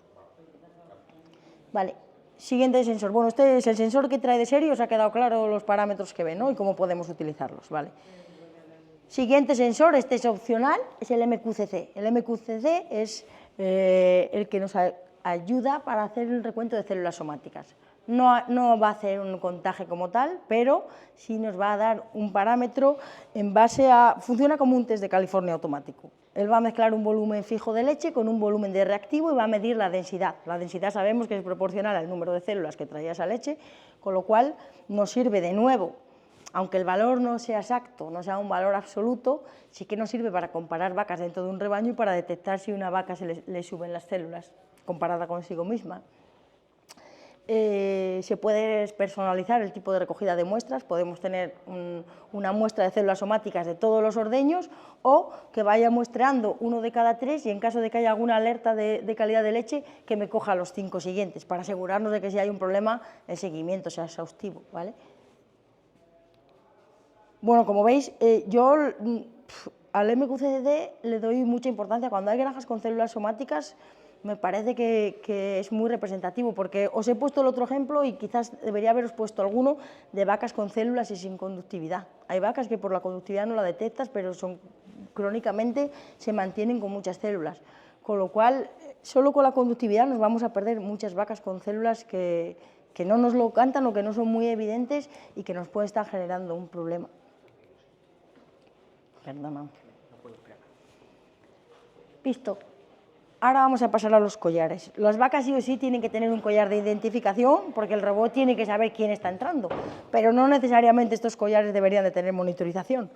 Vale, Siguiente sensor. Bueno, este es el sensor que trae de serie, os ha quedado claro los parámetros que ven, ¿no? Y cómo podemos utilizarlos, ¿vale? Siguiente sensor, este es opcional, es el MQCC. El MQCC es el que nos ayuda para hacer el recuento de células somáticas. No va a hacer un contaje como tal, pero sí nos va a dar un parámetro en base a... Funciona como un test de California automático. Él va a mezclar un volumen fijo de leche con un volumen de reactivo y va a medir la densidad. La densidad sabemos que es proporcional al número de células que traía esa leche, con lo cual nos sirve de nuevo, aunque el valor no sea exacto, no sea un valor absoluto, sí que nos sirve para comparar vacas dentro de un rebaño y para detectar si a una vaca se le suben las células comparada consigo misma. Se puede personalizar el tipo de recogida de muestras, podemos tener una muestra de células somáticas de todos los ordeños o que vaya muestreando uno de cada 3 y en caso de que haya alguna alerta de calidad de leche que me coja los 5 siguientes para asegurarnos de que si hay un problema el seguimiento sea exhaustivo, ¿vale? Bueno, como veis, yo al MQCD le doy mucha importancia. Cuando hay granjas con células somáticas me parece que es muy representativo, porque os he puesto el otro ejemplo y quizás debería haberos puesto alguno de vacas con células y sin conductividad. Hay vacas que por la conductividad no la detectas, pero crónicamente se mantienen con muchas células, con lo cual solo con la conductividad nos vamos a perder muchas vacas con células que no nos lo cantan o que no son muy evidentes y que nos pueden estar generando un problema. Perdona. Listo. Ahora vamos a pasar a los collares. Las vacas sí o sí tienen que tener un collar de identificación porque el robot tiene que saber quién está entrando, pero no necesariamente estos collares deberían de tener monitorización.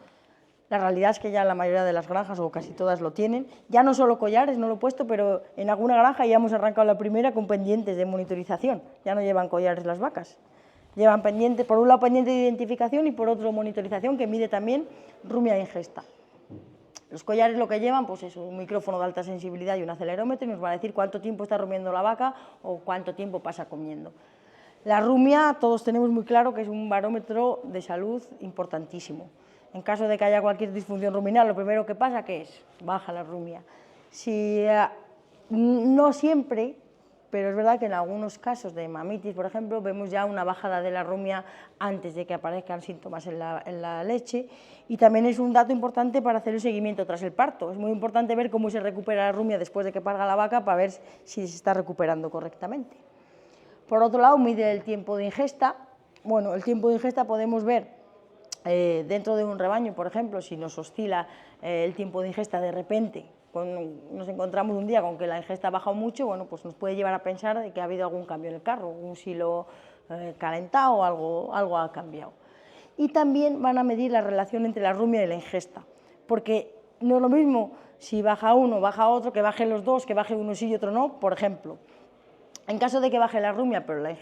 La realidad es que ya la mayoría de las granjas, o casi todas lo tienen, ya no solo collares, no lo he puesto, pero en alguna granja ya hemos arrancado la primera con pendientes de monitorización, ya no llevan collares las vacas. Llevan pendientes, por un lado pendiente de identificación y por otro monitorización que mide también rumia de ingesta. Los collares lo que llevan, pues es un micrófono de alta sensibilidad y un acelerómetro y nos va a decir cuánto tiempo está rumiando la vaca o cuánto tiempo pasa comiendo. La rumia, todos tenemos muy claro que es un barómetro de salud importantísimo. En caso de que haya cualquier disfunción ruminal, lo primero que pasa, ¿qué es? Baja la rumia. No siempre, pero es verdad que en algunos casos de mamitis, por ejemplo, vemos ya una bajada de la rumia antes de que aparezcan síntomas en la leche, y también es un dato importante para hacer el seguimiento tras el parto. Es muy importante ver cómo se recupera la rumia después de que parga la vaca para ver si se está recuperando correctamente. Por otro lado, mide el tiempo de ingesta. Bueno, el tiempo de ingesta podemos ver dentro de un rebaño, por ejemplo, si nos oscila el tiempo de ingesta de repente, nos encontramos un día con que la ingesta ha bajado mucho, bueno, pues nos puede llevar a pensar de que ha habido algún cambio en el carro, un silo calentado o algo ha cambiado. Y también van a medir la relación entre la rumia y la ingesta, porque no es lo mismo si baja uno, baja otro, que bajen los dos, que baje uno sí y otro no. Por ejemplo, en caso de que baje la rumia, pero la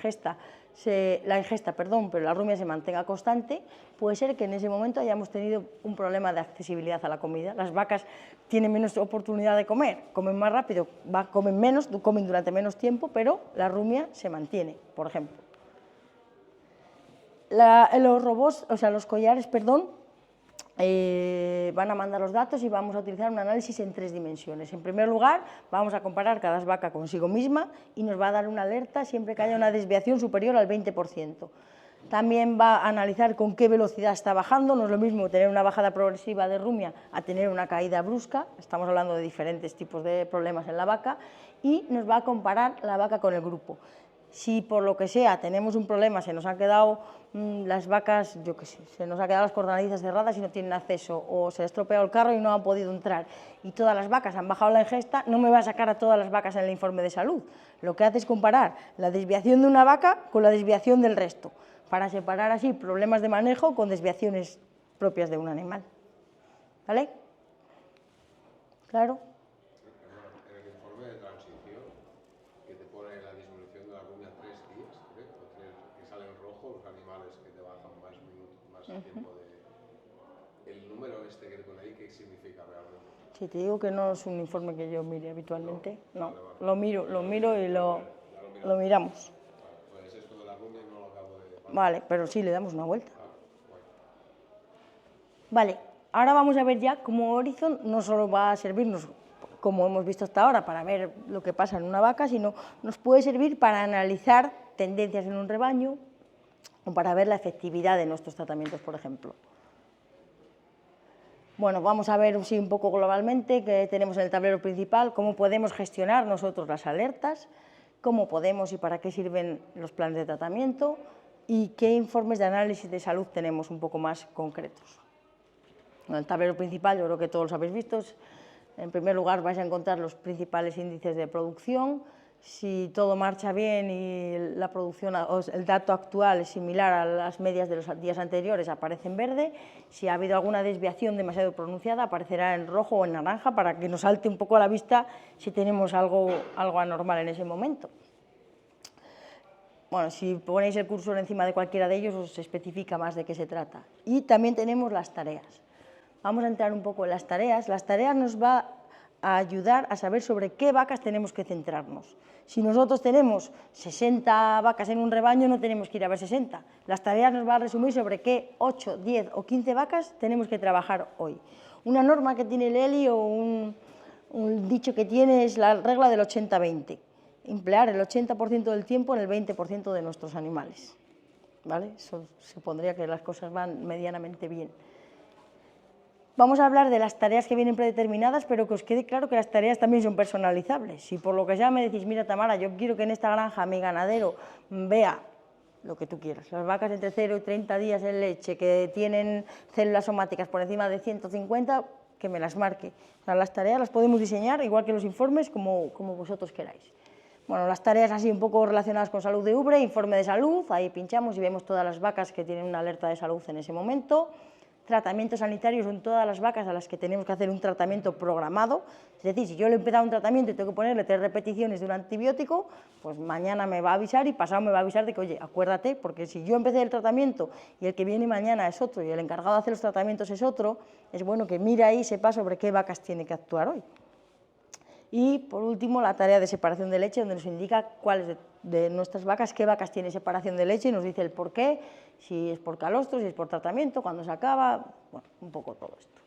rumia se mantenga constante, puede ser que en ese momento hayamos tenido un problema de accesibilidad a la comida. Las vacas tienen menos oportunidad de comer, comen más rápido, comen menos, comen durante menos tiempo, pero la rumia se mantiene, por ejemplo. Los robots, o sea, los collares, perdón, van a mandar los datos y vamos a utilizar un análisis en 3 dimensiones. En primer lugar, vamos a comparar cada vaca consigo misma y nos va a dar una alerta siempre que haya una desviación superior al 20%. También va a analizar con qué velocidad está bajando. No es lo mismo tener una bajada progresiva de rumia a tener una caída brusca. Estamos hablando de diferentes tipos de problemas en la vaca y nos va a comparar la vaca con el grupo. Si por lo que sea tenemos un problema, se nos han quedado las vacas, yo qué sé, se nos han quedado las cornalizas cerradas y no tienen acceso, o se ha estropeado el carro y no han podido entrar, y todas las vacas han bajado la ingesta, no me va a sacar a todas las vacas en el informe de salud. Lo que hace es comparar la desviación de una vaca con la desviación del resto, para separar así problemas de manejo con desviaciones propias de un animal. ¿Vale? ¿Claro? En el informe de transición, que te pone la disminución de la rumia 3 días, ¿crees? O 3, que sale en rojo los animales que te bajan más tiempo de... El número este que te pone ahí, ¿qué significa realmente? Si te digo que no es un informe que yo mire habitualmente, no, lo miro y lo miramos. Pues esto de la rumia no lo acabo de... Vale, pero sí le damos una vuelta. Vale, ahora vamos a ver ya cómo Horizon no solo va a servirnos, como hemos visto hasta ahora, para ver lo que pasa en una vaca, sino nos puede servir para analizar tendencias en un rebaño o para ver la efectividad de nuestros tratamientos, por ejemplo. Bueno, vamos a ver sí, un poco globalmente que tenemos en el tablero principal, cómo podemos gestionar nosotros las alertas, cómo podemos y para qué sirven los planes de tratamiento y qué informes de análisis de salud tenemos un poco más concretos. En el tablero principal, yo creo que todos los habéis visto, en primer lugar vais a encontrar los principales índices de producción. Si todo marcha bien y la producción, el dato actual es similar a las medias de los días anteriores, aparece en verde. Si ha habido alguna desviación demasiado pronunciada, aparecerá en rojo o en naranja para que nos salte un poco a la vista si tenemos algo anormal en ese momento. Bueno, si ponéis el cursor encima de cualquiera de ellos, os especifica más de qué se trata. Y también tenemos las tareas. Vamos a entrar un poco en las tareas. Las tareas nos va a ayudar a saber sobre qué vacas tenemos que centrarnos. Si nosotros tenemos 60 vacas en un rebaño, no tenemos que ir a ver 60. Las tareas nos van a resumir sobre qué 8, 10 o 15 vacas tenemos que trabajar hoy. Una norma que tiene el ELI o un dicho que tiene es la regla del 80-20. Emplear el 80% del tiempo en el 20% de nuestros animales. ¿Vale? Eso supondría que las cosas van medianamente bien. Vamos a hablar de las tareas que vienen predeterminadas, pero que os quede claro que las tareas también son personalizables. Si por lo que sea me decís, mira Tamara, yo quiero que en esta granja mi ganadero vea lo que tú quieras, las vacas entre 0 y 30 días en leche, que tienen células somáticas por encima de 150, que me las marque. O sea, las tareas las podemos diseñar, igual que los informes, como vosotros queráis. Bueno, las tareas así un poco relacionadas con salud de ubre, informe de salud, ahí pinchamos y vemos todas las vacas que tienen una alerta de salud en ese momento. Tratamientos sanitarios son todas las vacas a las que tenemos que hacer un tratamiento programado, es decir, si yo le he empezado un tratamiento y tengo que ponerle 3 repeticiones de un antibiótico, pues mañana me va a avisar y pasado me va a avisar de que, oye, acuérdate, porque si yo empecé el tratamiento y el que viene mañana es otro y el encargado de hacer los tratamientos es otro, es bueno que mire ahí y sepa sobre qué vacas tiene que actuar hoy. Y por último, la tarea de separación de leche, donde nos indica cuáles de nuestras vacas, qué vacas tiene separación de leche, y nos dice el por qué, si es por calostro, si es por tratamiento, cuándo se acaba, bueno, un poco todo esto.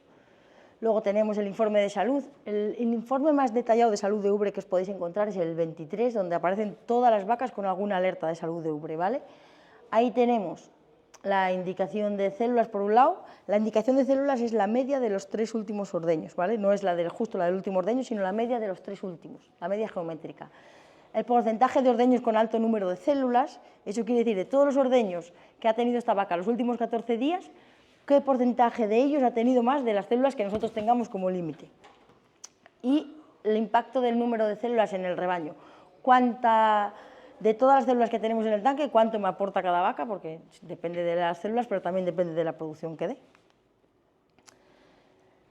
Luego tenemos el informe de salud. El informe más detallado de salud de ubre que os podéis encontrar es el 23, donde aparecen todas las vacas con alguna alerta de salud de ubre, ¿vale? Ahí tenemos la indicación de células por un lado. La indicación de células es la media de los 3 últimos ordeños, ¿vale? No es justo la del último ordeño, sino la media de los 3 últimos, la media geométrica. El porcentaje de ordeños con alto número de células, eso quiere decir de todos los ordeños que ha tenido esta vaca los últimos 14 días, qué porcentaje de ellos ha tenido más de las células que nosotros tengamos como límite. Y el impacto del número de células en el rebaño. De todas las células que tenemos en el tanque, cuánto me aporta cada vaca, porque depende de las células, pero también depende de la producción que dé.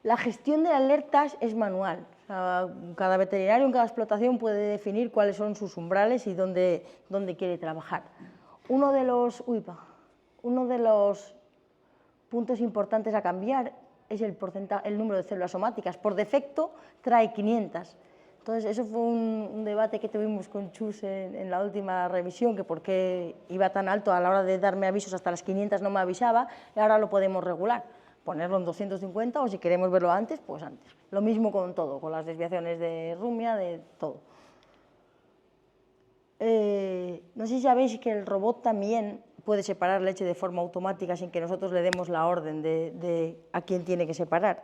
La gestión de alertas es manual. O sea, cada veterinario en cada explotación puede definir cuáles son sus umbrales y dónde quiere trabajar. Uno de los puntos importantes a cambiar es el número de células somáticas. Por defecto trae 500. Entonces, eso fue un debate que tuvimos con Chus en la última revisión, que por qué iba tan alto a la hora de darme avisos, hasta las 500 no me avisaba, y ahora lo podemos regular, ponerlo en 250 o si queremos verlo antes, pues antes. Lo mismo con todo, con las desviaciones de rumia, de todo. No sé si sabéis que el robot también puede separar leche de forma automática sin que nosotros le demos la orden de a quién tiene que separar.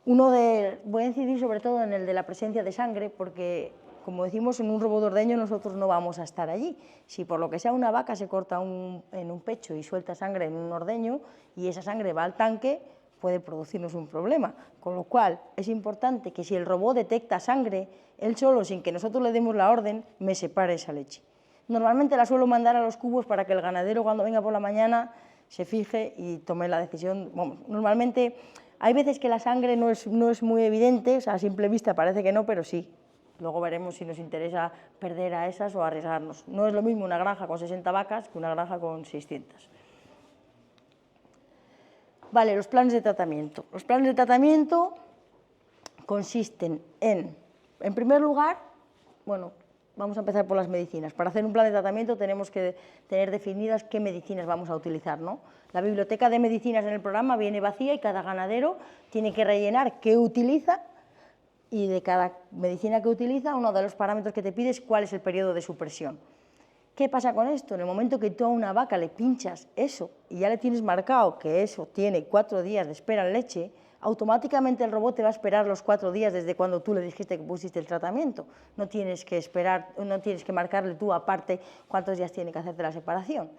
Voy a incidir sobre todo en el de la presencia de sangre, porque, como decimos, en un robot de ordeño nosotros no vamos a estar allí. Si por lo que sea una vaca se corta en un pecho y suelta sangre en un ordeño y esa sangre va al tanque, puede producirnos un problema. Con lo cual, es importante que si el robot detecta sangre, él solo, sin que nosotros le demos la orden, me separe esa leche. Normalmente la suelo mandar a los cubos para que el ganadero, cuando venga por la mañana, se fije y tome la decisión. Bueno, normalmente hay veces que la sangre no es muy evidente, o sea, a simple vista parece que no, pero sí. Luego veremos si nos interesa perder a esas o arriesgarnos. No es lo mismo una granja con 60 vacas que una granja con 600. Vale, los planes de tratamiento. Los planes de tratamiento consisten en primer lugar, bueno, vamos a empezar por las medicinas. Para hacer un plan de tratamiento tenemos que tener definidas qué medicinas vamos a utilizar, ¿no? La biblioteca de medicinas en el programa viene vacía y cada ganadero tiene que rellenar qué utiliza, y de cada medicina que utiliza, uno de los parámetros que te pide es cuál es el periodo de supresión. ¿Qué pasa con esto? En el momento que tú a una vaca le pinchas eso y ya le tienes marcado que eso tiene 4 días de espera en leche, automáticamente el robot te va a esperar los 4 días desde cuando tú le dijiste que pusiste el tratamiento. No tienes que esperar, no tienes que marcarle tú aparte cuántos días tiene que hacerte la separación.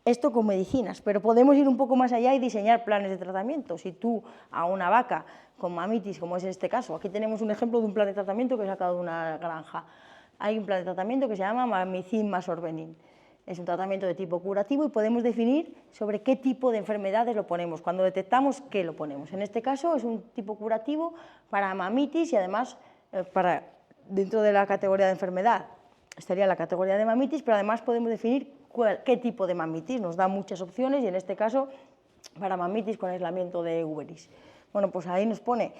Esto con medicinas, pero podemos ir un poco más allá y diseñar planes de tratamiento. Si tú a una vaca con mamitis, como es en este caso, aquí tenemos un ejemplo de un plan de tratamiento que he sacado de una granja. Hay un plan de tratamiento que se llama Mamicin más Orbenin. Es un tratamiento de tipo curativo y podemos definir sobre qué tipo de enfermedades lo ponemos. Cuando detectamos, ¿qué lo ponemos? En este caso es un tipo curativo para mamitis y además dentro de la categoría de enfermedad estaría la categoría de mamitis, pero además podemos definir qué tipo de mamitis. Nos da muchas opciones y en este caso para mamitis con aislamiento de úveris. Bueno, pues ahí nos pone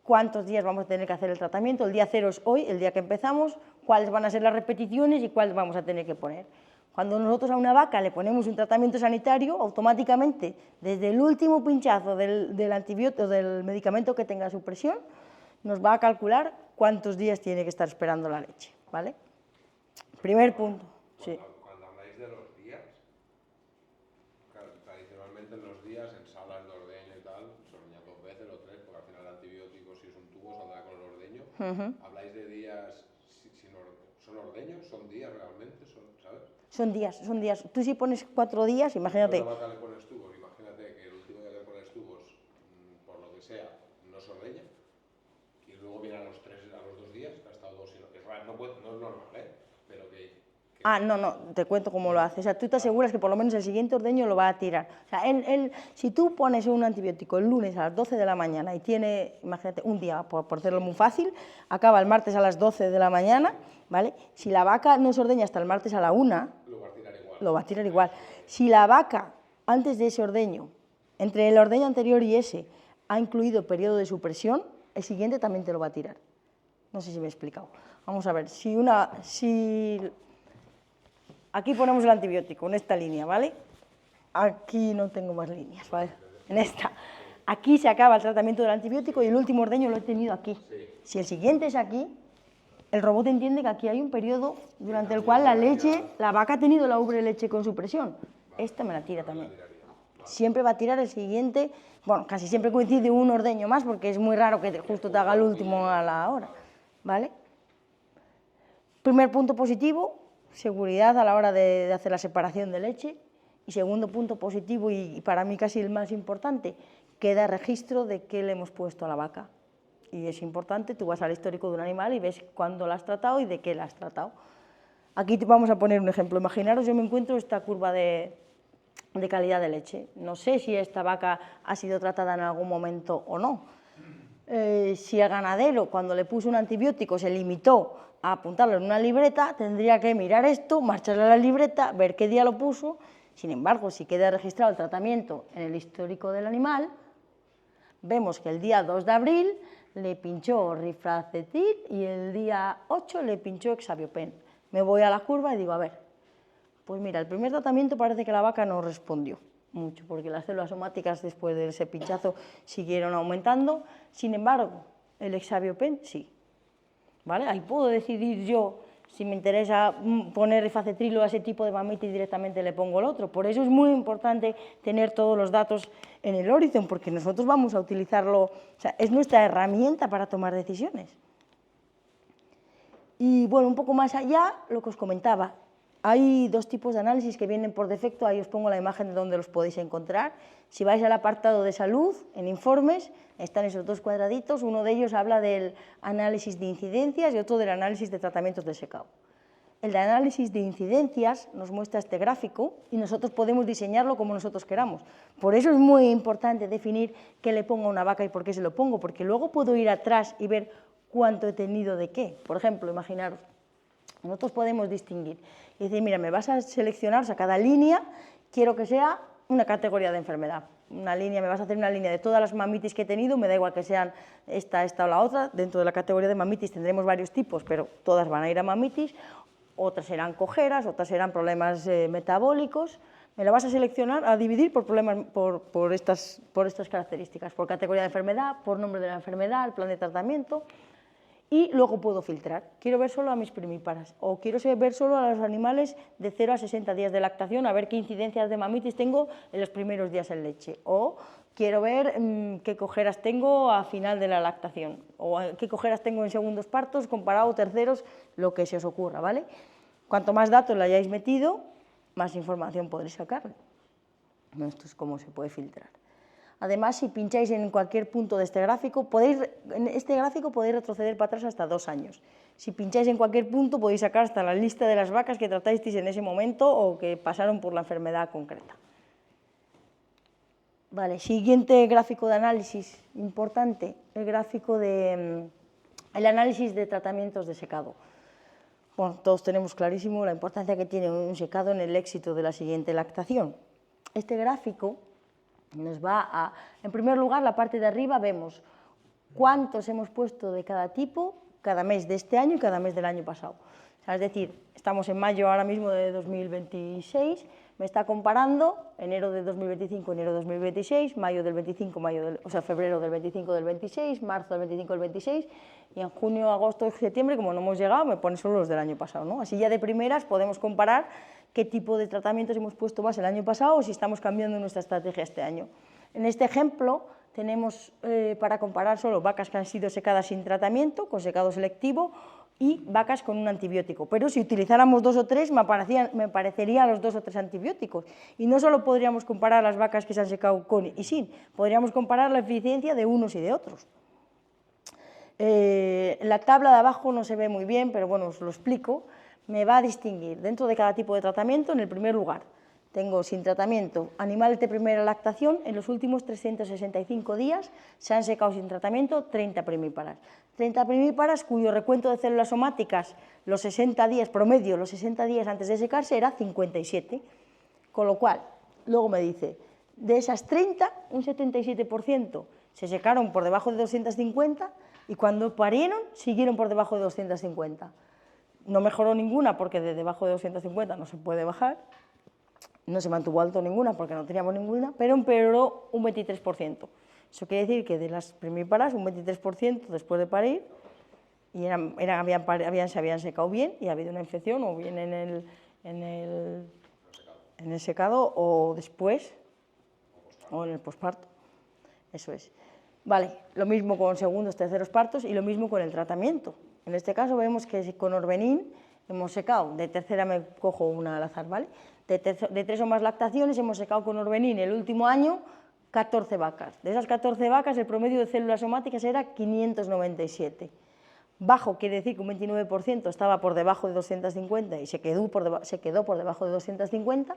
cuántos días vamos a tener que hacer el tratamiento. El día 0 es hoy, el día que empezamos, cuáles van a ser las repeticiones y cuáles vamos a tener que poner. Cuando nosotros a una vaca le ponemos un tratamiento sanitario, automáticamente, desde el último pinchazo del antibiótico, del medicamento que tenga supresión, nos va a calcular cuántos días tiene que estar esperando la leche, ¿vale? Primer punto. Sí. Cuando habláis de los días, tradicionalmente en los días, en salas de ordeño y tal, se ordeña 2 veces o 3, porque al final el antibiótico, si es un tubo, saldrá con el ordeño. Habláis de días, ¿son ordeños? ¿Son días realmente? ¿Sabes? Son días, son días. Tú si pones 4 días, imagínate. Si a una vaca le pones tubos, imagínate que el último día que le pones tubos, por lo que sea, no se ordeña, y luego viene a los 2 días, que ha estado 2 y no es normal, pero que... No, te cuento cómo lo hace. O sea, tú te aseguras que por lo menos el siguiente ordeño lo va a tirar. O sea, si tú pones un antibiótico el lunes a las 12 de la mañana y tiene, imagínate, un día, por hacerlo muy fácil, acaba el martes a las 12 de la mañana, ¿vale? Si la vaca no se ordeña hasta el martes a la 1, lo va a tirar igual. Si la vaca, antes de ese ordeño, entre el ordeño anterior y ese, ha incluido periodo de supresión, el siguiente también te lo va a tirar. No sé si me he explicado. Vamos a ver, aquí ponemos el antibiótico, en esta línea, ¿vale? Aquí no tengo más líneas, ¿vale? En esta. Aquí se acaba el tratamiento del antibiótico y el último ordeño lo he tenido aquí. Si el siguiente es aquí, el robot entiende que aquí hay un periodo durante el cual la vaca ha tenido la ubre leche con supresión. Esta me la tira también. Siempre va a tirar el siguiente, bueno, casi siempre coincide un ordeño más porque es muy raro que justo te haga el último a la hora, ¿vale? Primer punto positivo, seguridad a la hora de hacer la separación de leche. Y segundo punto positivo, y para mí casi el más importante, queda registro de qué le hemos puesto a la vaca. Y es importante, tú vas al histórico de un animal y ves cuándo la has tratado y de qué la has tratado. Aquí vamos a poner un ejemplo. Imaginaros, yo me encuentro esta curva de calidad de leche. No sé si esta vaca ha sido tratada en algún momento o no. Si el ganadero, cuando le puso un antibiótico, se limitó a apuntarlo en una libreta, tendría que mirar esto, marcharle a la libreta, ver qué día lo puso. Sin embargo, si queda registrado el tratamiento en el histórico del animal, vemos que el día 2 de abril le pinchó rifracetil y el día 8 le pinchó hexaviopen. Me voy a la curva y digo, a ver, pues mira, el primer tratamiento parece que la vaca no respondió mucho, porque las células somáticas después de ese pinchazo siguieron aumentando. Sin embargo, el hexaviopen sí. ¿Vale? Ahí puedo decidir yo, si me interesa poner rifacetrilo a ese tipo de mamitis, directamente le pongo el otro. Por eso es muy importante tener todos los datos en el Horizon, porque nosotros vamos a utilizarlo, o sea, es nuestra herramienta para tomar decisiones. Y bueno, un poco más allá, lo que os comentaba, hay 2 tipos de análisis que vienen por defecto, ahí os pongo la imagen de donde los podéis encontrar. Si vais al apartado de salud, en informes, están esos 2 cuadraditos, uno de ellos habla del análisis de incidencias y otro del análisis de tratamientos de secado. El de análisis de incidencias nos muestra este gráfico y nosotros podemos diseñarlo como nosotros queramos. Por eso es muy importante definir qué le pongo a una vaca y por qué se lo pongo, porque luego puedo ir atrás y ver cuánto he tenido de qué. Por ejemplo, imaginaros, nosotros podemos distinguir y decir, mira, me vas a seleccionar, o sea, cada línea quiero que sea una categoría de enfermedad. Una línea, me vas a hacer una línea de todas las mamitis que he tenido, me da igual que sean esta o la otra. Dentro de la categoría de mamitis tendremos varios tipos, pero todas van a ir a mamitis. Otras serán cojeras, otras serán problemas metabólicos. Me la vas a seleccionar, a dividir por problemas, por estas características, por categoría de enfermedad, por nombre de la enfermedad, el plan de tratamiento. y luego puedo filtrar. Quiero ver solo a mis primíparas o quiero ver solo a los animales de 0 a 60 días de lactación, a ver qué incidencias de mamitis tengo en los primeros días en leche, o quiero ver qué cojeras tengo a final de la lactación, o qué cojeras tengo en segundos partos comparado a terceros, lo que se os ocurra, ¿vale? Cuanto más datos le hayáis metido, más información podréis sacarle. Esto es cómo se puede filtrar. Además, si pincháis en cualquier punto de este gráfico, en este gráfico podéis retroceder para atrás hasta 2 años. Si pincháis en cualquier punto, podéis sacar hasta la lista de las vacas que tratasteis en ese momento o que pasaron por la enfermedad concreta. Vale, siguiente gráfico de análisis importante, el análisis de tratamientos de secado. Bueno, todos tenemos clarísimo la importancia que tiene un secado en el éxito de la siguiente lactación. Este gráfico nos va a, en primer lugar, la parte de arriba vemos cuántos hemos puesto de cada tipo, cada mes de este año y cada mes del año pasado. O sea, es decir, estamos en mayo ahora mismo de 2026, me está comparando enero de 2025, enero de 2026, mayo del 25, febrero del 25 del 26, marzo del 25 del 26, y en junio, agosto, septiembre, como no hemos llegado, me pone solo los del año pasado, ¿no? Así ya de primeras podemos comparar qué tipo de tratamientos hemos puesto más el año pasado o si estamos cambiando nuestra estrategia este año. En este ejemplo tenemos para comparar solo vacas que han sido secadas sin tratamiento, con secado selectivo, y vacas con un antibiótico, pero si utilizáramos 2 o 3 me aparecerían los 2 o 3 antibióticos, y no solo podríamos comparar las vacas que se han secado con y sin, podríamos comparar la eficiencia de unos y de otros. La tabla de abajo no se ve muy bien, pero bueno, os lo explico. Me va a distinguir dentro de cada tipo de tratamiento. En el primer lugar tengo sin tratamiento animales de primera lactación. En los últimos 365 días se han secado sin tratamiento 30 primíparas. 30 primíparas cuyo recuento de células somáticas los 60 días promedio, los 60 días antes de secarse era 57. Con lo cual, luego me dice, de esas 30, un 77% se secaron por debajo de 250 y cuando parieron siguieron por debajo de 250. No mejoró ninguna porque de debajo de 250 no se puede bajar, no se mantuvo alto ninguna porque no teníamos ninguna, pero empeoró un 23%. Eso quiere decir que de las primíparas un 23% después de parir y se habían secado bien y ha habido una infección o bien en el secado o después o en el posparto. Eso es. Vale, lo mismo con segundos, terceros partos y lo mismo con el tratamiento. En este caso vemos que con Orbenin hemos secado, de tercera me cojo una al azar, ¿vale? De 3 o más lactaciones hemos secado con Orbenin el último año 14 vacas. De esas 14 vacas el promedio de células somáticas era 597. Bajo quiere decir que un 29% estaba por debajo de 250 y se quedó por debajo de 250.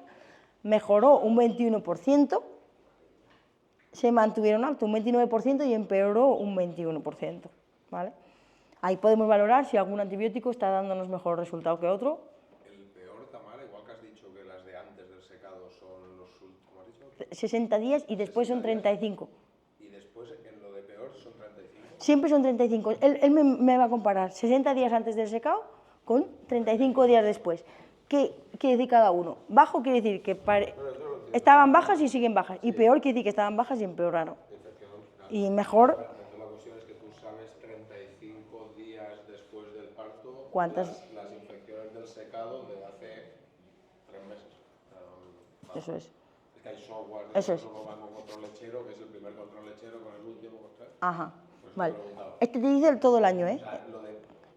Mejoró un 21%. Se mantuvieron alto un 29% y empeoró un 21%, ¿vale? Ahí podemos valorar si algún antibiótico está dándonos mejor resultado que otro. El peor, Tamara, igual que has dicho que las de antes del secado son los últimos, ¿cómo has dicho? 60 días y después son 35. Y después en lo de peor son 35. Siempre son 35. Él me va a comparar 60 días antes del secado con 35 días después. ¿Qué quiere decir cada uno? Bajo quiere decir que estaban bajas y siguen bajas, y peor quiere decir que estaban bajas y empeoraron. Y mejor... La cuestión es que tú sabes 35 días después del parto ¿cuántas? Las infecciones del secado de hace 3 meses. Eso es. Es que hay software de eso es. con control lechero, que es el primer control lechero con el último. Ajá, pues vale. Este te dice todo el año, ¿eh? O sea,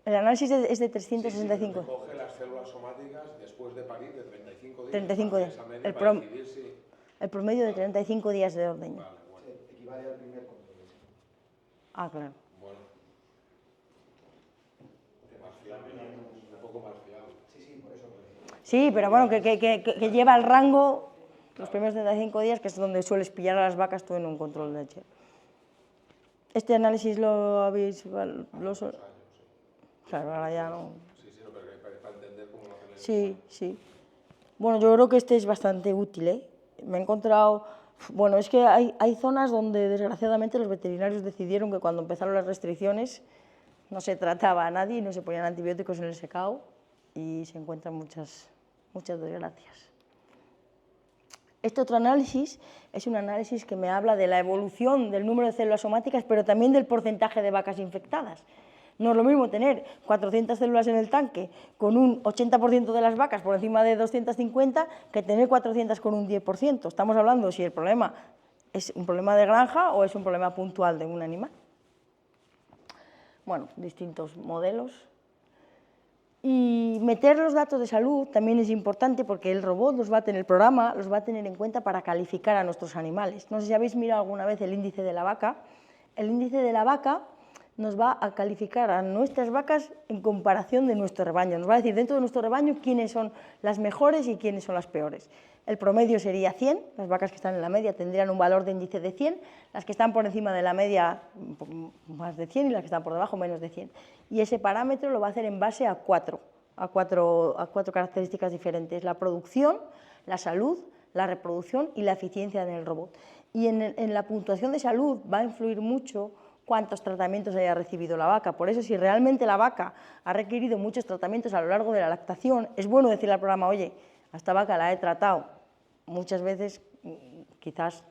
el análisis es de 365. Sí, coge las células somáticas después de parir de 35 días. 35 días. El promedio de 35 días de ordeño. Vale, bueno. Equivale al primer control. Ah, claro. Bueno. Un poco más fiable. Sí, por eso. Sí, pero bueno, que lleva el rango los primeros 35 días, que es donde sueles pillar a las vacas tú en un control de leche. ¿Este análisis lo habéis...? Claro, ahora ya no... Sí, pero para entender cómo lo hacen. Sí, sí. Bueno, yo creo que este es bastante útil, ¿eh? Me he encontrado... Bueno, es que hay zonas donde desgraciadamente los veterinarios decidieron que cuando empezaron las restricciones no se trataba a nadie y no se ponían antibióticos en el secado y se encuentran muchas desgracias. Este otro análisis es un análisis que me habla de la evolución del número de células somáticas, pero también del porcentaje de vacas infectadas. No es lo mismo tener 400 células en el tanque con un 80% de las vacas por encima de 250 que tener 400 con un 10%. Estamos hablando si el problema es un problema de granja o es un problema puntual de un animal. Bueno, distintos modelos. Y meter los datos de salud también es importante porque el robot el programa los va a tener en cuenta para calificar a nuestros animales. No sé si habéis mirado alguna vez el índice de la vaca. El índice de la vaca nos va a calificar a nuestras vacas en comparación de nuestro rebaño. Nos va a decir dentro de nuestro rebaño quiénes son las mejores y quiénes son las peores. El promedio sería 100, las vacas que están en la media tendrían un valor de índice de 100, las que están por encima de la media más de 100 y las que están por debajo menos de 100. Y ese parámetro lo va a hacer en base a cuatro características diferentes: la producción, la salud, la reproducción y la eficiencia en el robot. Y en la puntuación de salud va a influir mucho cuántos tratamientos haya recibido la vaca. Por eso, si realmente la vaca ha requerido muchos tratamientos a lo largo de la lactación, es bueno decirle al programa, oye, a esta vaca la he tratado muchas veces, quizás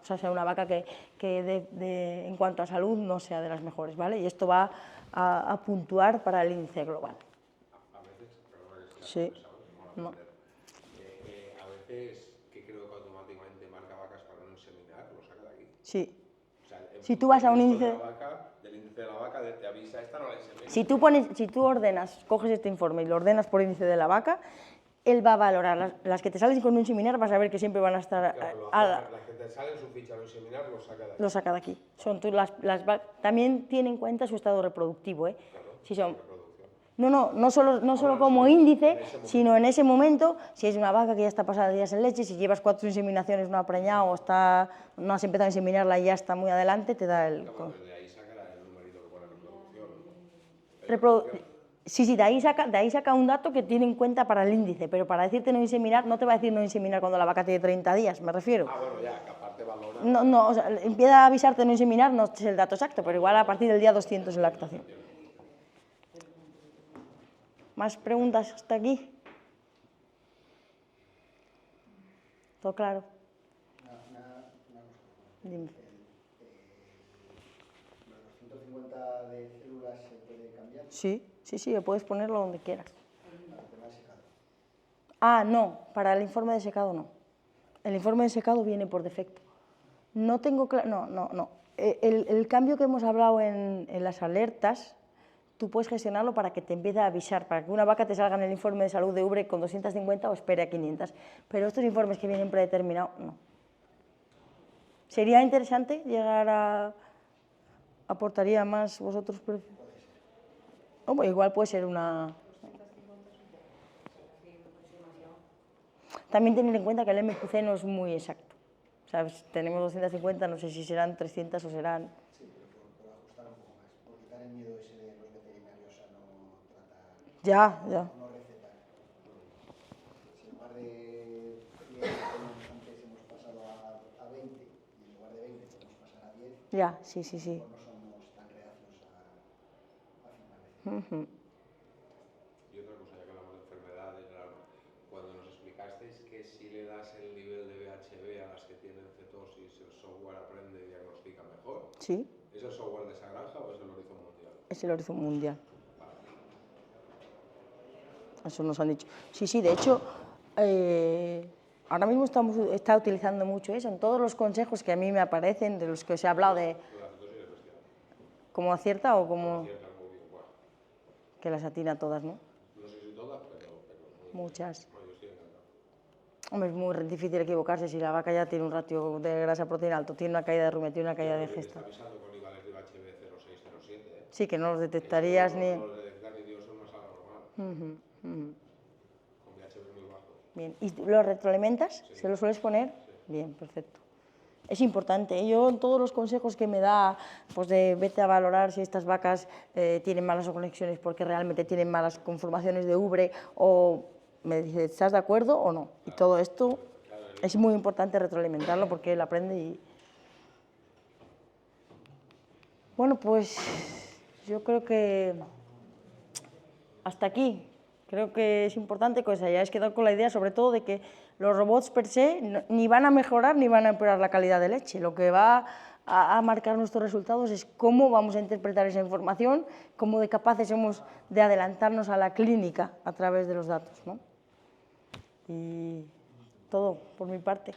sea una vaca que en cuanto a salud no sea de las mejores, ¿vale? Y esto va a puntuar para el índice global. A veces, perdón, Sí. No. A veces, que creo que automáticamente marca vacas para no inseminar, lo saca de aquí. Sí. O sea, Si tú vas a un índice del índice de la vaca, te avisa, esta no la insemina. Si tú ordenas, coges este informe y lo ordenas por índice de la vaca, él va a valorar las que te salen con un inseminar, vas a ver que siempre van a estar... Las que te salen su ficha no inseminar, lo saca de aquí. Lo saca de aquí. También tiene en cuenta su estado reproductivo, ¿eh? Claro, Si son, reproducción. no solo como índice, sino en ese momento, si es una vaca que ya está pasada de días en leche, si llevas 4 inseminaciones, no ha preñado o no has empezado a inseminarla y ya está muy adelante, te da el... Claro, desde ahí sacará el numerito que pone reproducción. Sí, de ahí saca un dato que tiene en cuenta para el índice, pero para decirte no inseminar, no te va a decir no inseminar cuando la vaca tiene 30 días, me refiero. Ah, bueno, ya, que aparte valora... No, o sea, empieza a avisarte no inseminar, no es el dato exacto, pero igual a partir del día 200 en lactación. ¿Más preguntas hasta aquí? ¿Todo claro? Dime. ¿Los 150 de células se puede cambiar? Sí, puedes ponerlo donde quieras. Para el tema de secado. Ah, no, para el informe de secado no. El informe de secado viene por defecto. No tengo claro, no. El cambio que hemos hablado en las alertas, tú puedes gestionarlo para que te empiece a avisar, para que una vaca te salga en el informe de salud de ubre con 250 o espere a 500. Pero estos informes que vienen predeterminados, no. ¿Sería interesante llegar a... ¿Aportaría más vosotros? Oh, igual puede ser una... También tener en cuenta que el MQC no es muy exacto. ¿Sabes? Tenemos 250, no sé si serán 300 o serán... Sí, pero por ajustar un poco más, por quitar el miedo ese de los veterinarios a no tratar, Ya. no recetar. Si en lugar de 100 que antes hemos pasado a 20 y en lugar de 20 podemos pasar a 10, Ya, sí. pues no somos tan reacios a firmar recetas. Y otra cosa, ya que hablamos de enfermedades, cuando nos explicasteis que si le das el nivel de VHB a las que tienen cetosis, el software aprende y diagnostica mejor. Sí. ¿Es el software de esa granja o es el Horizon Mundial? Es el Horizon Mundial. Eso nos han dicho. Sí, de hecho, ahora mismo está utilizando mucho eso en todos los consejos que a mí me aparecen, de los que os he hablado, de cómo acierta o cómo... Que las atina todas, ¿no? No sé si todas, pero muchas. No, yo estoy encantado. Hombre, es muy difícil equivocarse si la vaca ya tiene un ratio de grasa-proteína alto, tiene una caída de rumia, tiene una caída de gesta. Está avisando con niveles de VHB 06, 07, ¿eh? Sí, que no los detectarías ni... No los detectar ni Dios en una sala normal. Con VHB muy bajo. Bien, ¿y los retroalimentas? Sí. ¿Se los sueles poner? Sí. Bien, perfecto. Es importante. Yo en todos los consejos que me da, pues de vete a valorar si estas vacas tienen malas conexiones porque realmente tienen malas conformaciones de ubre, o me dice, ¿estás de acuerdo o no? Y todo esto es muy importante retroalimentarlo porque él aprende y... Bueno, pues yo creo que hasta aquí. Creo que es importante que os hayáis quedado con la idea, sobre todo, de que los robots per se ni van a mejorar ni van a empeorar la calidad de leche. Lo que va a marcar nuestros resultados es cómo vamos a interpretar esa información, cómo de capaces somos de adelantarnos a la clínica a través de los datos, ¿no? Y todo por mi parte.